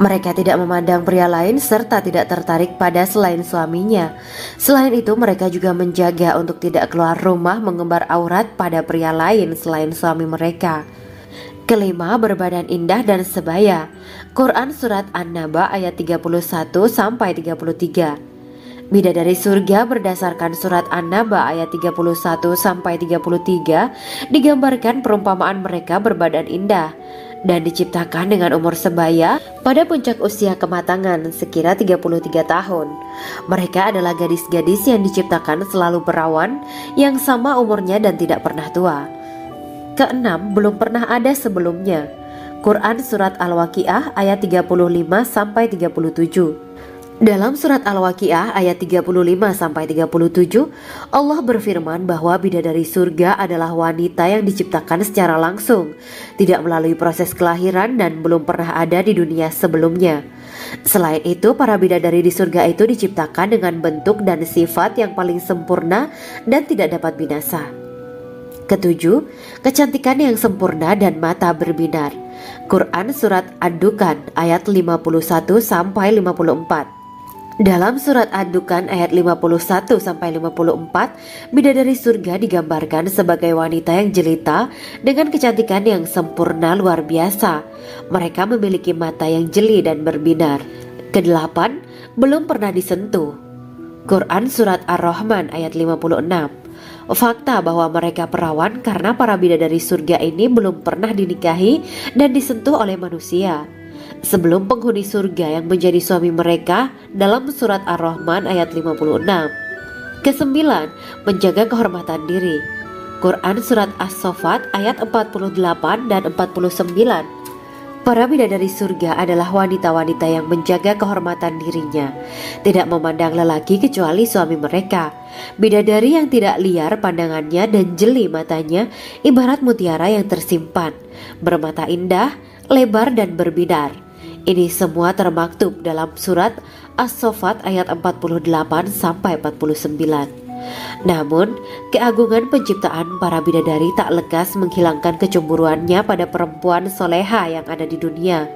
Mereka tidak memandang pria lain serta tidak tertarik pada selain suaminya. Selain itu, mereka juga menjaga untuk tidak keluar rumah mengembar aurat pada pria lain selain suami mereka. Kelima, berbadan indah dan sebaya. Quran Surat An-Naba ayat 31-33. Bidadari surga berdasarkan Surat An-Naba ayat 31-33 digambarkan perumpamaan mereka berbadan indah dan diciptakan dengan umur sebaya pada puncak usia kematangan sekira 33 tahun. Mereka adalah gadis-gadis yang diciptakan selalu perawan yang sama umurnya dan tidak pernah tua. Keenam, belum pernah ada sebelumnya. Quran Surat Al-Waqiah ayat 35-37. Dalam Surat Al-Waqiah ayat 35-37, Allah berfirman bahwa bidadari surga adalah wanita yang diciptakan secara langsung, tidak melalui proses kelahiran dan belum pernah ada di dunia sebelumnya. Selain itu, para bidadari di surga itu diciptakan dengan bentuk dan sifat yang paling sempurna dan tidak dapat binasa. Ketujuh, kecantikan yang sempurna dan mata berbinar. Quran Surat Ad-Dukan ayat 51-54. Dalam Surat Ad-Dukan ayat 51-54, bidadari surga digambarkan sebagai wanita yang jelita dengan kecantikan yang sempurna luar biasa. Mereka memiliki mata yang jeli dan berbinar. Kedelapan, belum pernah disentuh. Quran Surat Ar-Rahman ayat 56. Fakta bahwa mereka perawan karena para bidadari surga ini belum pernah dinikahi dan disentuh oleh manusia sebelum penghuni surga yang menjadi suami mereka dalam Surat Ar-Rahman ayat 56. Kesembilan, menjaga kehormatan diri. Quran Surat As-Saffat ayat 48 dan 49. Para bidadari surga adalah wanita-wanita yang menjaga kehormatan dirinya, tidak memandang lelaki kecuali suami mereka. Bidadari yang tidak liar pandangannya dan jeli matanya ibarat mutiara yang tersimpan, bermata indah, lebar dan berbinar. Ini semua termaktub dalam Surat As-Saffat ayat 48-49. Namun, keagungan penciptaan para bidadari tak lekas menghilangkan kecemburuannya pada perempuan soleha yang ada di dunia.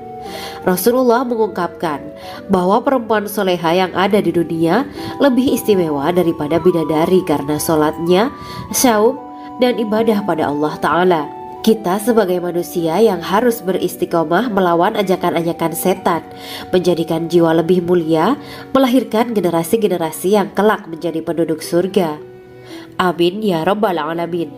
Rasulullah mengungkapkan bahwa perempuan soleha yang ada di dunia lebih istimewa daripada bidadari karena sholatnya, saum, dan ibadah pada Allah Ta'ala. Kita sebagai manusia yang harus beristiqomah melawan ajakan-ajakan setan, menjadikan jiwa lebih mulia, melahirkan generasi-generasi yang kelak menjadi penduduk surga. Amin ya rabbal alamin.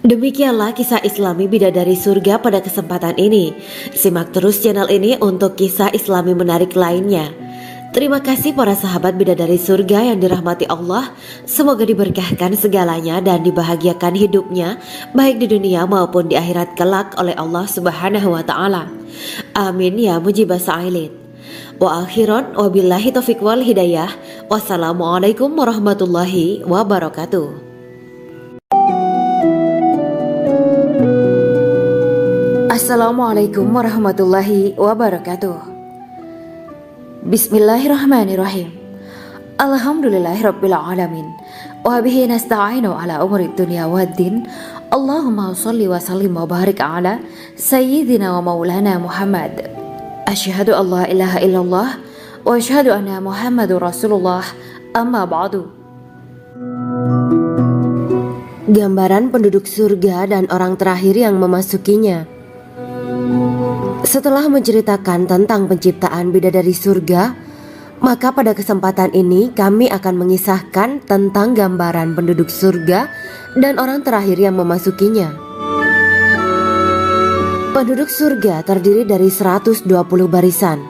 Demikianlah kisah Islami Bidadari Surga pada kesempatan ini. Simak terus channel ini untuk kisah Islami menarik lainnya. Terima kasih para sahabat Bidadari Surga yang dirahmati Allah. Semoga diberkahkan segalanya dan dibahagiakan hidupnya, baik di dunia maupun di akhirat kelak oleh Allah Subhanahu wa Ta'ala. Amin ya mujibah sa'ilin. Wa akhiran wabillahi taufiq wal hidayah. Wassalamualaikum warahmatullahi wabarakatuh. Assalamualaikum warahmatullahi wabarakatuh. Bismillahirrahmanirrahim. Alhamdulillahirabbil alamin. Wa bihi nasta'inu ala umuri dunya waddin. Allahumma shalli wa sallim wa barik ala sayyidina wa maulana Muhammad. Asyhadu an la ilaha illallah wa asyhadu anna Muhammadur Rasulullah. Amma ba'du. Gambaran penduduk surga dan orang terakhir yang memasukinya. Setelah menceritakan tentang penciptaan bidadari surga, maka pada kesempatan ini kami akan mengisahkan tentang gambaran penduduk surga dan orang terakhir yang memasukinya. Penduduk surga terdiri dari 120 barisan.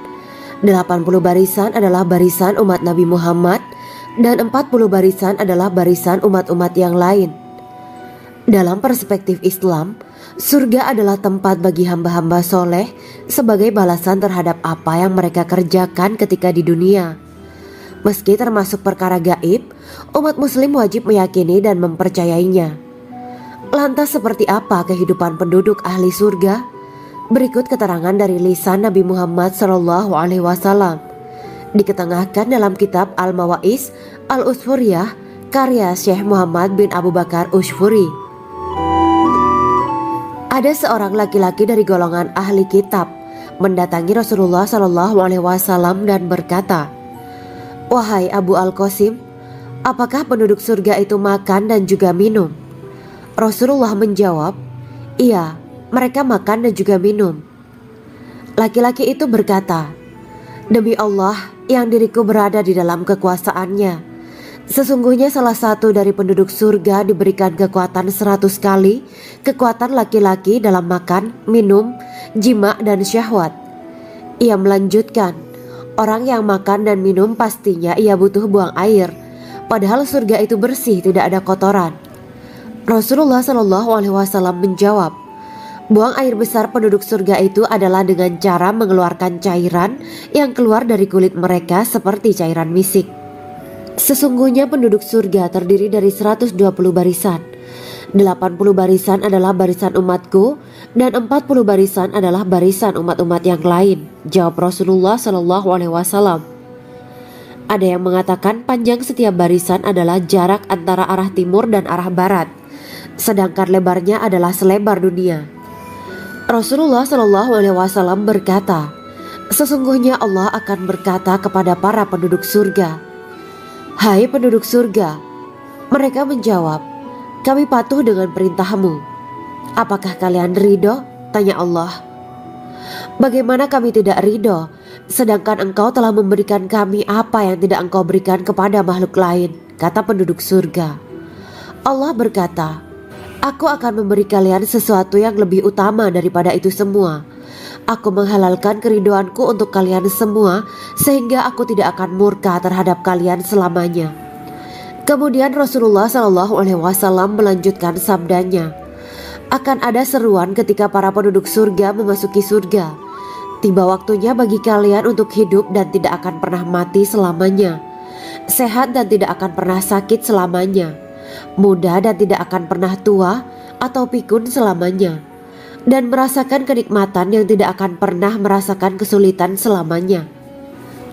80 barisan adalah barisan umat Nabi Muhammad dan 40 barisan adalah barisan umat-umat yang lain. Dalam perspektif Islam, surga adalah tempat bagi hamba-hamba soleh sebagai balasan terhadap apa yang mereka kerjakan ketika di dunia. Meski termasuk perkara gaib, umat muslim wajib meyakini dan mempercayainya. Lantas seperti apa kehidupan penduduk ahli surga? Berikut keterangan dari lisan Nabi Muhammad SAW. Diketengahkan dalam kitab Al-Mawa'is Al-Usfuriyah karya Syekh Muhammad bin Abu Bakar Usfuri. Ada seorang laki-laki dari golongan ahli kitab mendatangi Rasulullah SAW dan berkata, "Wahai Abu Al-Qasim, apakah penduduk surga itu makan dan juga minum?" Rasulullah menjawab, "Iya, mereka makan dan juga minum." Laki-laki itu berkata, "Demi Allah yang diriku berada di dalam kekuasaannya, sesungguhnya salah satu dari penduduk surga diberikan kekuatan 100 kali kekuatan laki-laki dalam makan, minum, jima, dan syahwat." Ia melanjutkan, "Orang yang makan dan minum pastinya ia butuh buang air, padahal surga itu bersih, tidak ada kotoran." Rasulullah SAW menjawab, "Buang air besar penduduk surga itu adalah dengan cara mengeluarkan cairan yang keluar dari kulit mereka seperti cairan misik." Sesungguhnya penduduk surga terdiri dari 120 barisan. 80 barisan adalah barisan umatku dan 40 barisan adalah barisan umat-umat yang lain, jawab Rasulullah SAW. Ada yang mengatakan panjang setiap barisan adalah jarak antara arah timur dan arah barat, sedangkan lebarnya adalah selebar dunia. Rasulullah SAW berkata, "Sesungguhnya Allah akan berkata kepada para penduduk surga, 'Hai penduduk surga,' mereka menjawab, 'Kami patuh dengan perintahmu.' 'Apakah kalian ridho?' tanya Allah. 'Bagaimana kami tidak ridho, sedangkan engkau telah memberikan kami apa yang tidak engkau berikan kepada makhluk lain,' kata penduduk surga. Allah berkata, 'Aku akan memberi kalian sesuatu yang lebih utama daripada itu semua. Aku menghalalkan keridoanku untuk kalian semua sehingga aku tidak akan murka terhadap kalian selamanya.'" Kemudian Rasulullah SAW melanjutkan sabdanya, "Akan ada seruan ketika para penduduk surga memasuki surga. Tiba waktunya bagi kalian untuk hidup dan tidak akan pernah mati selamanya, sehat dan tidak akan pernah sakit selamanya, muda dan tidak akan pernah tua atau pikun selamanya, dan merasakan kenikmatan yang tidak akan pernah merasakan kesulitan selamanya."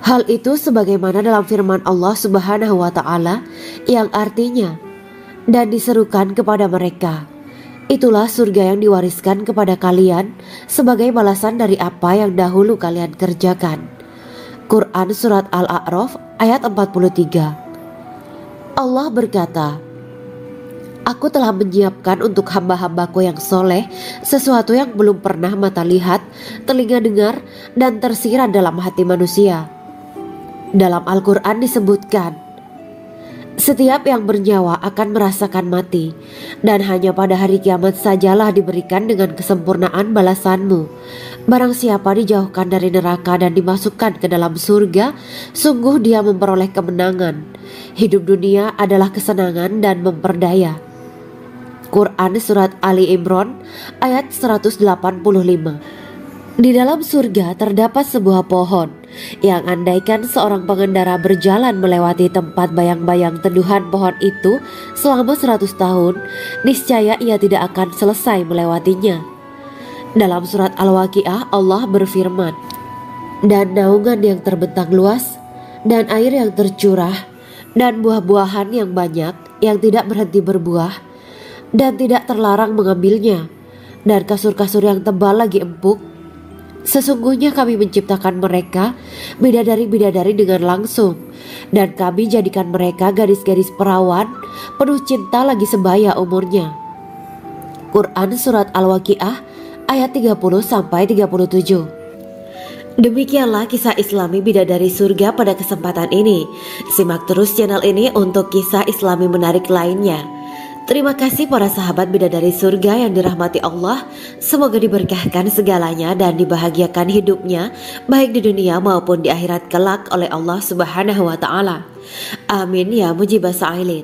Hal itu sebagaimana dalam firman Allah Subhanahu wa Ta'ala yang artinya, "Dan diserukan kepada mereka, itulah surga yang diwariskan kepada kalian sebagai balasan dari apa yang dahulu kalian kerjakan." Quran Surat Al-A'raf ayat 43. Allah berkata, "Aku telah menyiapkan untuk hamba-hambaku yang soleh sesuatu yang belum pernah mata lihat, telinga dengar, dan tersirat dalam hati manusia." Dalam Al-Quran disebutkan, Setiap yang bernyawa akan merasakan mati, dan hanya pada hari kiamat sajalah diberikan dengan kesempurnaan balasanmu. Barang siapa dijauhkan dari neraka dan dimasukkan ke dalam surga, sungguh dia memperoleh kemenangan. Hidup dunia adalah kesenangan dan memperdaya. Quran Surat Ali Imran ayat 185. Di dalam surga terdapat sebuah pohon yang andaikan seorang pengendara berjalan melewati tempat bayang-bayang teduhan pohon itu selama 100 tahun, niscaya ia tidak akan selesai melewatinya. Dalam surat Al-Waqiah Allah berfirman, "Dan naungan yang terbentang luas, dan air yang tercurah, dan buah-buahan yang banyak yang tidak berhenti berbuah, dan tidak terlarang mengambilnya, dan kasur-kasur yang tebal lagi empuk. Sesungguhnya kami menciptakan mereka bidadari-bidadari dengan langsung, dan kami jadikan mereka gadis-gadis perawan penuh cinta lagi sebaya umurnya." Quran Surat Al-Waqiah ayat 30-37. Demikianlah kisah Islami bidadari surga pada kesempatan ini. Simak terus channel ini untuk kisah Islami menarik lainnya. Terima kasih para sahabat bidadari surga yang dirahmati Allah. Semoga diberkahkan segalanya dan dibahagiakan hidupnya baik di dunia maupun di akhirat kelak oleh Allah Subhanahu wa taala. Amin ya mujibas sa'ilin.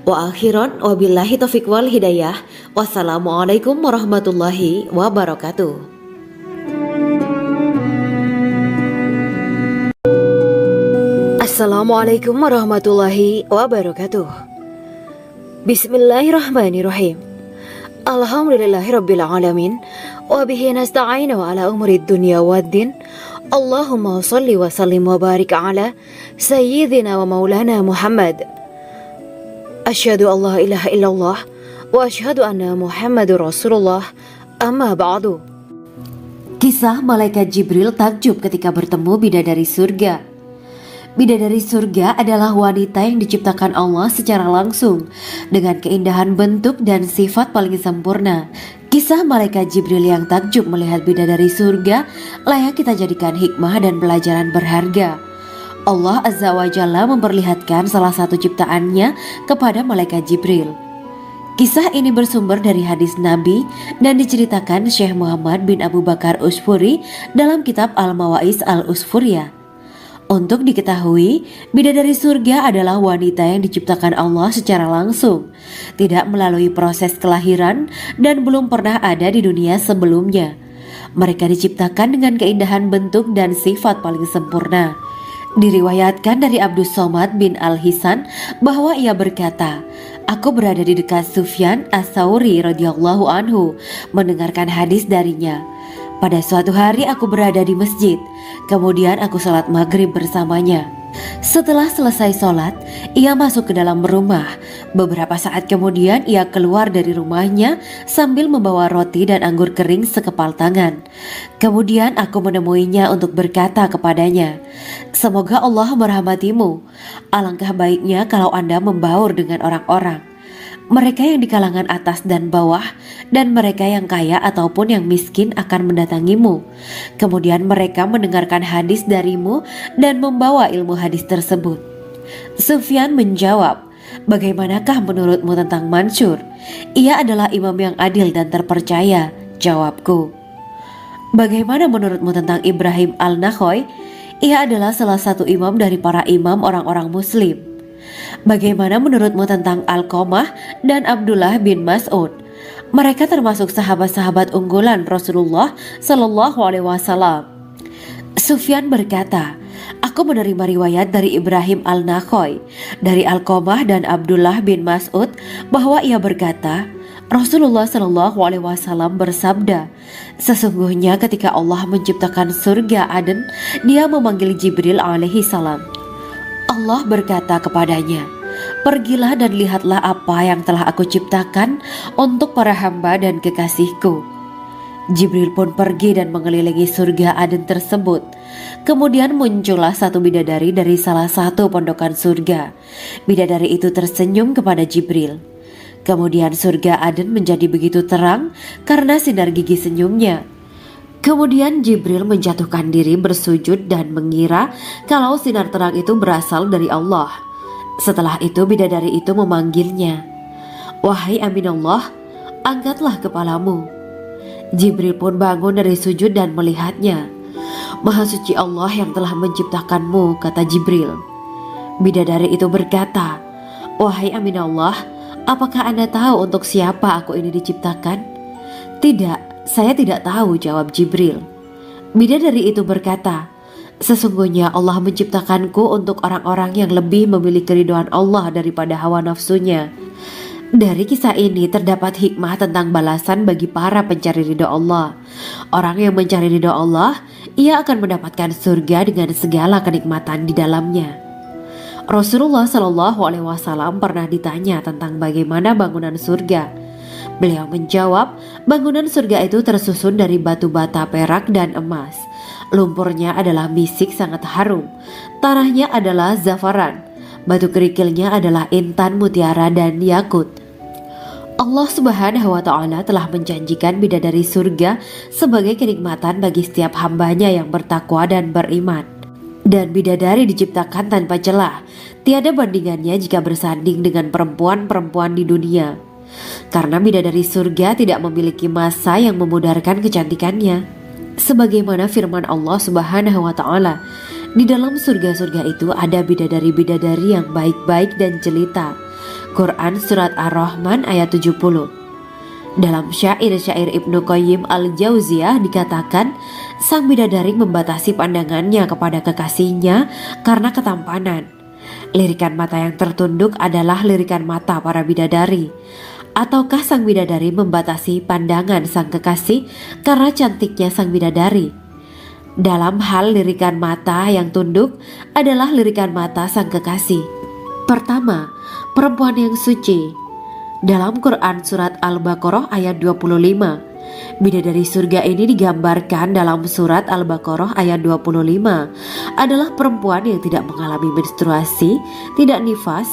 Wa akhiran wabillahi taufiq wal hidayah. Wassalamualaikum warahmatullahi wabarakatuh. Assalamualaikum warahmatullahi wabarakatuh. Bismillahirrahmanirrahim. Alhamdulillahirabbil alamin wa bihi nasta'inu ala umuri dunya waddin. Allahumma shalli wa sallim wa barik ala sayyidina wa maulana Muhammad. Asyhadu an la ilaha illallah wa asyhadu anna Muhammadur Rasulullah. Amma ba'du. Kisah malaikat Jibril takjub ketika bertemu bidadari surga. Bidadari surga adalah wanita yang diciptakan Allah secara langsung dengan keindahan bentuk dan sifat paling sempurna. Kisah malaikat Jibril yang takjub melihat bidadari surga layak kita jadikan hikmah dan pelajaran berharga. Allah Azza wa Jalla memperlihatkan salah satu ciptaannya kepada malaikat Jibril. Kisah ini bersumber dari hadis Nabi dan diceritakan Syekh Muhammad bin Abu Bakar Usfuri dalam kitab Al-Mawaiz Al-Usfuriyah. Untuk diketahui, bidadari surga adalah wanita yang diciptakan Allah secara langsung, tidak melalui proses kelahiran dan belum pernah ada di dunia sebelumnya. Mereka diciptakan dengan keindahan bentuk dan sifat paling sempurna. Diriwayatkan dari Abdus Somad bin Al-Hisan bahwa ia berkata, "Aku berada di dekat Sufyan As-Sauri radhiyallahu anhu mendengarkan hadis darinya. Pada suatu hari aku berada di masjid, kemudian aku sholat maghrib bersamanya. Setelah selesai sholat, ia masuk ke dalam rumah. Beberapa saat kemudian ia keluar dari rumahnya sambil membawa roti dan anggur kering sekepal tangan. Kemudian aku menemuinya untuk berkata kepadanya, 'Semoga Allah merahmatimu. Alangkah baiknya kalau Anda membaur dengan orang-orang. Mereka yang di kalangan atas dan bawah, dan mereka yang kaya ataupun yang miskin akan mendatangimu. Kemudian mereka mendengarkan hadis darimu dan membawa ilmu hadis tersebut.' Sufyan menjawab, 'Bagaimanakah menurutmu tentang Mansur? Ia adalah imam yang adil dan terpercaya.' Jawabku. 'Bagaimana menurutmu tentang Ibrahim Al-Nakhoy? Ia adalah salah satu imam dari para imam orang-orang muslim.' 'Bagaimana menurutmu tentang Alqamah dan Abdullah bin Mas'ud? Mereka termasuk sahabat-sahabat unggulan Rasulullah Sallallahu Alaihi Wasallam.' Sufyan berkata, 'Aku menerima riwayat dari Ibrahim Al-Nakhoy, dari Alqamah dan Abdullah bin Mas'ud bahwa ia berkata, Rasulullah Sallallahu Alaihi Wasallam bersabda, sesungguhnya ketika Allah menciptakan surga Aden, Dia memanggil Jibril alaihi salam. Allah berkata kepadanya, pergilah dan lihatlah apa yang telah aku ciptakan untuk para hamba dan kekasihku. Jibril pun pergi dan mengelilingi surga Aden tersebut. Kemudian muncullah satu bidadari dari salah satu pondokan surga. Bidadari itu tersenyum kepada Jibril. Kemudian surga Aden menjadi begitu terang karena sinar gigi senyumnya. Kemudian Jibril menjatuhkan diri bersujud dan mengira kalau sinar terang itu berasal dari Allah. Setelah itu bidadari itu memanggilnya, "Wahai Aminullah, angkatlah kepalamu." Jibril pun bangun dari sujud dan melihatnya. "Maha suci Allah yang telah menciptakanmu," kata Jibril. Bidadari itu berkata, "Wahai Aminullah, apakah Anda tahu untuk siapa aku ini diciptakan?" "Tidak, saya tidak tahu," jawab Jibril. Bidadari itu berkata, "Sesungguhnya Allah menciptakanku untuk orang-orang yang lebih memilih keridhaan Allah daripada hawa nafsunya." Dari kisah ini terdapat hikmah tentang balasan bagi para pencari ridho Allah. Orang yang mencari ridho Allah, ia akan mendapatkan surga dengan segala kenikmatan di dalamnya. Rasulullah Shallallahu Alaihi Wasallam pernah ditanya tentang bagaimana bangunan surga. Beliau menjawab, bangunan surga itu tersusun dari batu bata, perak, dan emas. Lumpurnya adalah misik sangat harum, tanahnya adalah zafaran, batu kerikilnya adalah intan, mutiara, dan yakut. Allah Subhanahu wa Ta'ala telah menjanjikan bidadari surga sebagai kenikmatan bagi setiap hambanya yang bertakwa dan beriman. Dan bidadari diciptakan tanpa celah, tiada bandingannya jika bersanding dengan perempuan-perempuan di dunia. Karena bidadari surga tidak memiliki masa yang memudarkan kecantikannya. Sebagaimana firman Allah Subhanahu wa Ta'ala, di dalam surga-surga itu ada bidadari-bidadari yang baik-baik dan jelita. Quran Surat Ar-Rahman ayat 70. Dalam syair-syair Ibnu Qayyim Al-Jauziyah dikatakan, sang bidadari membatasi pandangannya kepada kekasihnya karena ketampanan. Lirikan mata yang tertunduk adalah lirikan mata para bidadari. Ataukah sang bidadari membatasi pandangan sang kekasih karena cantiknya sang bidadari? Dalam hal lirikan mata yang tunduk adalah lirikan mata sang kekasih. Pertama, perempuan yang suci. Dalam Quran Surat Al-Baqarah ayat 25, bidadari surga ini digambarkan dalam Surat Al-Baqarah ayat 25 adalah perempuan yang tidak mengalami menstruasi, tidak nifas,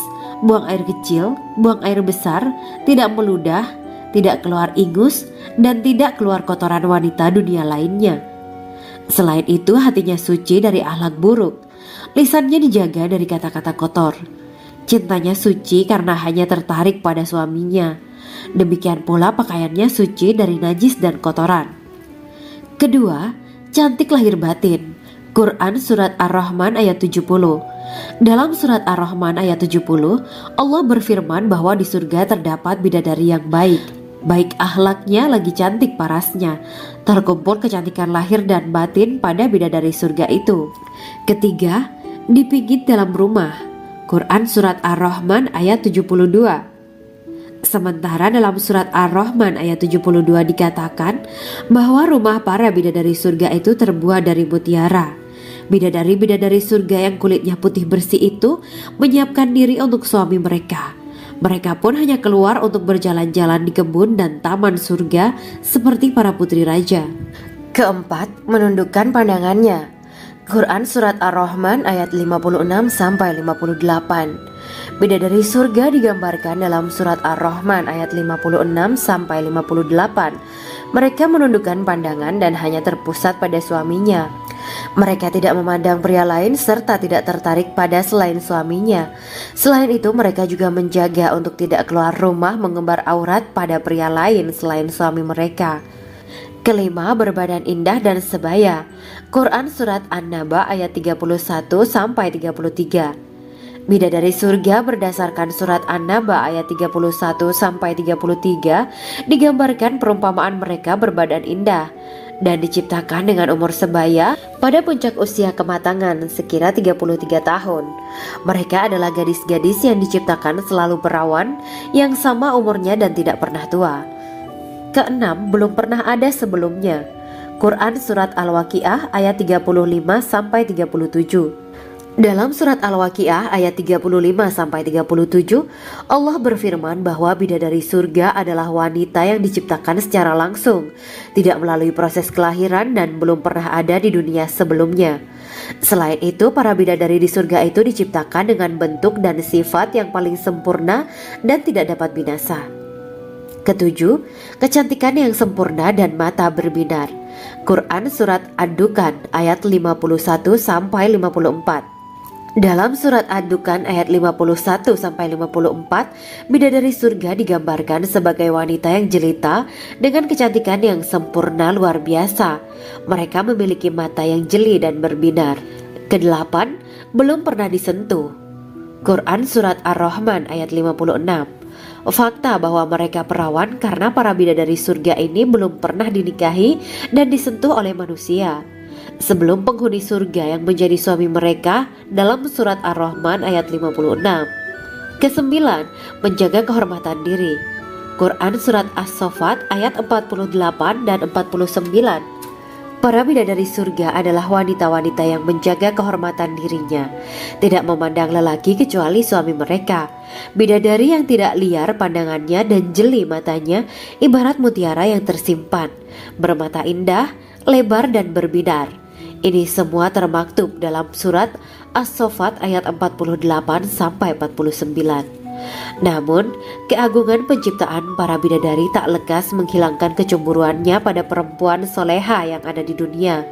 buang air kecil, buang air besar, tidak meludah, tidak keluar ingus, dan tidak keluar kotoran wanita dunia lainnya. Selain itu, hatinya suci dari akhlak buruk, lisannya dijaga dari kata-kata kotor. Cintanya suci karena hanya tertarik pada suaminya. Demikian pula pakaiannya suci dari najis dan kotoran. Kedua, cantik lahir batin. Quran Surat Ar-Rahman ayat 70. Dalam Surat Ar-Rahman ayat 70, Allah berfirman bahwa di surga terdapat bidadari yang baik. Baik akhlaknya lagi cantik parasnya. Terkumpul kecantikan lahir dan batin pada bidadari surga itu. Ketiga, dipijit dalam rumah. Quran Surat Ar-Rahman ayat 72. Sementara dalam Surat Ar-Rahman ayat 72 dikatakan bahwa rumah para bidadari surga itu terbuat dari mutiara. Bidadari-bidadari surga yang kulitnya putih bersih itu menyiapkan diri untuk suami mereka. Mereka pun hanya keluar untuk berjalan-jalan di kebun dan taman surga seperti para putri raja. Keempat, menundukkan pandangannya. Quran Surat Ar-Rahman ayat 56-58. Bidadari surga digambarkan dalam Surat Ar-Rahman ayat 56-58. Mereka menundukkan pandangan dan hanya terpusat pada suaminya. Mereka tidak memandang pria lain serta tidak tertarik pada selain suaminya. Selain itu, mereka juga menjaga untuk tidak keluar rumah mengembar aurat pada pria lain selain suami mereka. Kelima, berbadan indah dan sebaya. Quran Surat An-Naba ayat 31-33. Bidadari surga berdasarkan Surat An-Naba ayat 31-33 digambarkan perumpamaan mereka berbadan indah dan diciptakan dengan umur sebaya pada puncak usia kematangan sekira 33 tahun. Mereka adalah gadis-gadis yang diciptakan selalu perawan, yang sama umurnya dan tidak pernah tua. Keenam, belum pernah ada sebelumnya. Quran Surat Al-Waqiah ayat 35-37. Dalam Surat Al-Waqiah ayat 35-37, Allah berfirman bahwa bidadari surga adalah wanita yang diciptakan secara langsung, tidak melalui proses kelahiran dan belum pernah ada di dunia sebelumnya. Selain itu, para bidadari di surga itu diciptakan dengan bentuk dan sifat yang paling sempurna dan tidak dapat binasa. Ketujuh, kecantikan yang sempurna dan mata berbinar. Quran Surat Ad-Dukhan ayat 51-54. Dalam surat Ad-Dukhan ayat 51-54, bidadari surga digambarkan sebagai wanita yang jelita dengan kecantikan yang sempurna luar biasa. Mereka memiliki mata yang jeli dan berbinar. Kedelapan, belum pernah disentuh. Quran surat Ar-Rahman ayat 56. Fakta bahwa mereka perawan karena para bidadari surga ini belum pernah dinikahi dan disentuh oleh manusia sebelum penghuni surga yang menjadi suami mereka dalam surat Ar-Rahman ayat 56. Kesembilan, menjaga kehormatan diri. Quran surat As-Saffat ayat 48 dan 49. Para bidadari surga adalah wanita-wanita yang menjaga kehormatan dirinya, tidak memandang lelaki kecuali suami mereka. Bidadari yang tidak liar pandangannya dan jeli matanya ibarat mutiara yang tersimpan, bermata indah, lebar dan berbinar. Ini semua termaktub dalam surat As-Saffat ayat 48 sampai 49. Namun, keagungan penciptaan para bidadari tak lekas menghilangkan kecemburuannya pada perempuan soleha yang ada di dunia.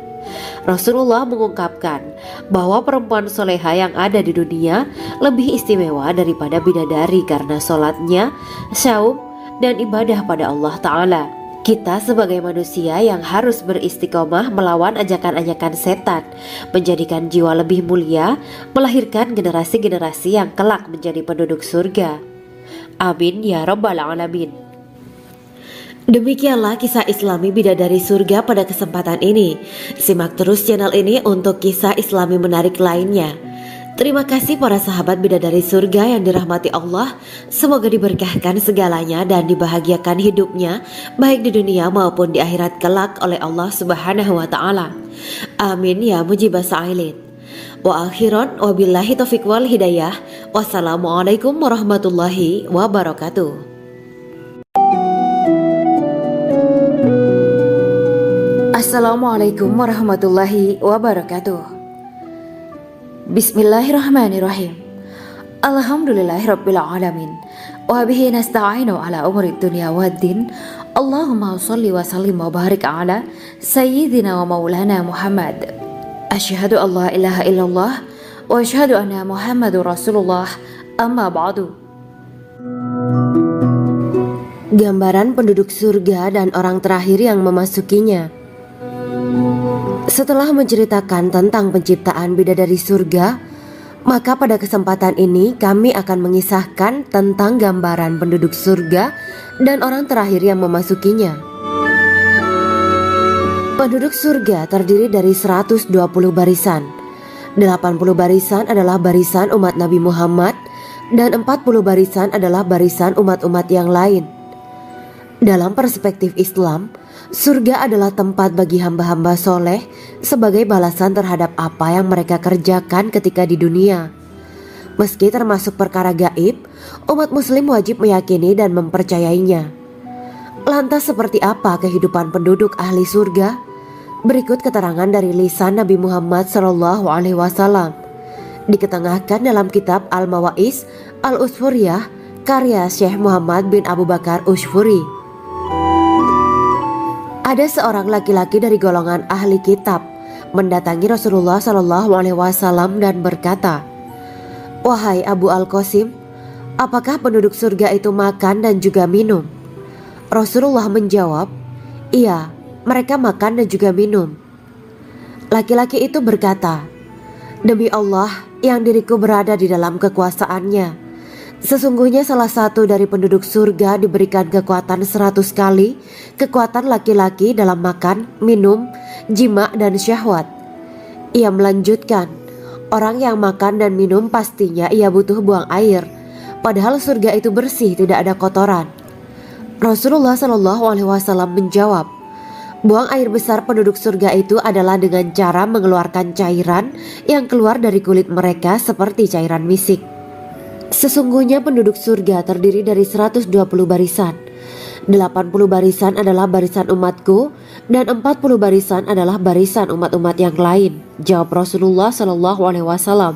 Rasulullah mengungkapkan bahwa perempuan soleha yang ada di dunia lebih istimewa daripada bidadari karena sholatnya, syaum, dan ibadah pada Allah Ta'ala. Kita sebagai manusia yang harus beristiqomah melawan ajakan-ajakan setan, menjadikan jiwa lebih mulia, melahirkan generasi-generasi yang kelak menjadi penduduk surga. Amin ya Rabbal Alamin. Demikianlah kisah Islami bidadari surga pada kesempatan ini. Simak terus channel ini untuk kisah Islami menarik lainnya. Terima kasih para sahabat bidadari surga yang dirahmati Allah. Semoga diberkahkan segalanya dan dibahagiakan hidupnya baik di dunia maupun di akhirat kelak oleh Allah Subhanahu wa taala. Amin ya mujibah sa'ilin. Wa akhiran wabillahi taufiq wal hidayah. Wassalamualaikum warahmatullahi wabarakatuh. Assalamualaikum warahmatullahi wabarakatuh. Bismillahirrahmanirrahim. Alhamdulillahirabbil alamin. Wa bihi nasta'inu ala umuri dunya waddin. Allahumma shalli wa sallim wa barik ala sayyidina wa maulana Muhammad. Asyhadu an la ilaha illallah wa asyhadu anna Muhammadur Rasulullah. Amma ba'du. Gambaran penduduk surga dan orang terakhir yang memasukinya. Setelah menceritakan tentang penciptaan bidadari surga, maka pada kesempatan ini kami akan mengisahkan tentang gambaran penduduk surga dan orang terakhir yang memasukinya. Penduduk surga terdiri dari 120 barisan. 80 barisan adalah barisan umat Nabi Muhammad dan 40 barisan adalah barisan umat-umat yang lain. Dalam perspektif Islam, surga adalah tempat bagi hamba-hamba soleh sebagai balasan terhadap apa yang mereka kerjakan ketika di dunia. Meski termasuk perkara gaib, umat muslim wajib meyakini dan mempercayainya. Lantas seperti apa kehidupan penduduk ahli surga? Berikut keterangan dari lisan Nabi Muhammad SAW. Diketengahkan dalam kitab Al-Mawa'is Al-Usfuriyah karya Syekh Muhammad bin Abu Bakar Usfuri. Ada seorang laki-laki dari golongan ahli kitab mendatangi Rasulullah SAW dan berkata, "Wahai Abu Al-Qasim, apakah penduduk surga itu makan dan juga minum?" Rasulullah menjawab, "Iya, mereka makan dan juga minum." Laki-laki itu berkata, "Demi Allah yang diriku berada di dalam kekuasaannya, sesungguhnya salah satu dari penduduk surga diberikan kekuatan 100 kali kekuatan laki-laki dalam makan, minum, jima, dan syahwat." Ia melanjutkan, "Orang yang makan dan minum pastinya ia butuh buang air, padahal surga itu bersih, tidak ada kotoran." Rasulullah SAW menjawab, "Buang air besar penduduk surga itu adalah dengan cara mengeluarkan cairan yang keluar dari kulit mereka seperti cairan misik." Sesungguhnya penduduk surga terdiri dari 120 barisan. 80 barisan adalah barisan umatku dan 40 barisan adalah barisan umat-umat yang lain, jawab Rasulullah SAW.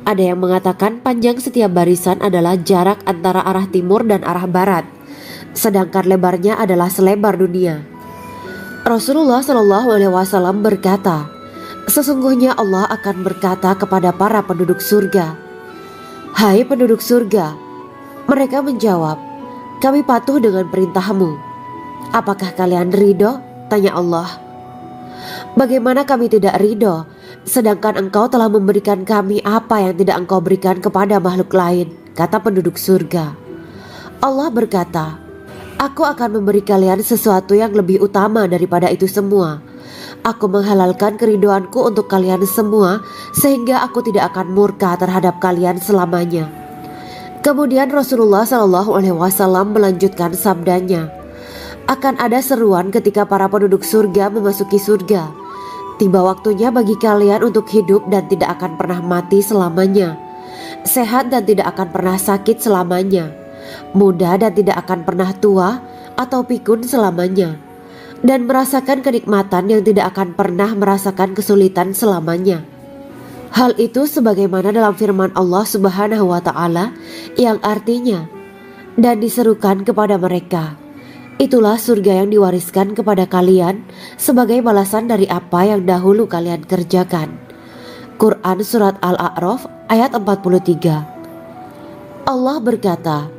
Ada yang mengatakan panjang setiap barisan adalah jarak antara arah timur dan arah barat, sedangkan lebarnya adalah selebar dunia. Rasulullah SAW berkata, Sesungguhnya Allah akan berkata kepada para penduduk surga, "Hai penduduk surga." Mereka menjawab, "Kami patuh dengan perintahmu." "Apakah kalian ridho?" tanya Allah. "Bagaimana kami tidak ridho, sedangkan engkau telah memberikan kami apa yang tidak engkau berikan kepada makhluk lain," kata penduduk surga. Allah berkata, "Aku akan memberi kalian sesuatu yang lebih utama daripada itu semua. Aku menghalalkan keridoanku untuk kalian semua, sehingga aku tidak akan murka terhadap kalian selamanya." Kemudian Rasulullah SAW melanjutkan sabdanya, "Akan ada seruan ketika para penduduk surga memasuki surga. Tiba waktunya bagi kalian untuk hidup dan tidak akan pernah mati selamanya, sehat dan tidak akan pernah sakit selamanya, muda dan tidak akan pernah tua atau pikun selamanya, dan merasakan kenikmatan yang tidak akan pernah merasakan kesulitan selamanya." Hal itu sebagaimana dalam firman Allah Subhanahu wa Ta'ala yang artinya, "Dan diserukan kepada mereka, itulah surga yang diwariskan kepada kalian sebagai balasan dari apa yang dahulu kalian kerjakan." Quran Surat Al-A'raf ayat 43. Allah berkata,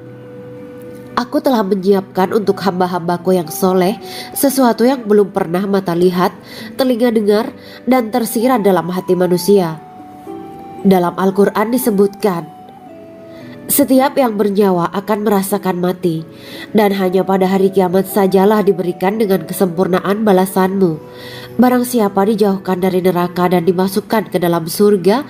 "Aku telah menyiapkan untuk hamba-hambaku yang soleh sesuatu yang belum pernah mata lihat, telinga dengar, dan tersirat dalam hati manusia." Dalam Al-Quran disebutkan, "Setiap yang bernyawa akan merasakan mati, dan hanya pada hari kiamat sajalah diberikan dengan kesempurnaan balasanmu. Barang siapa dijauhkan dari neraka dan dimasukkan ke dalam surga,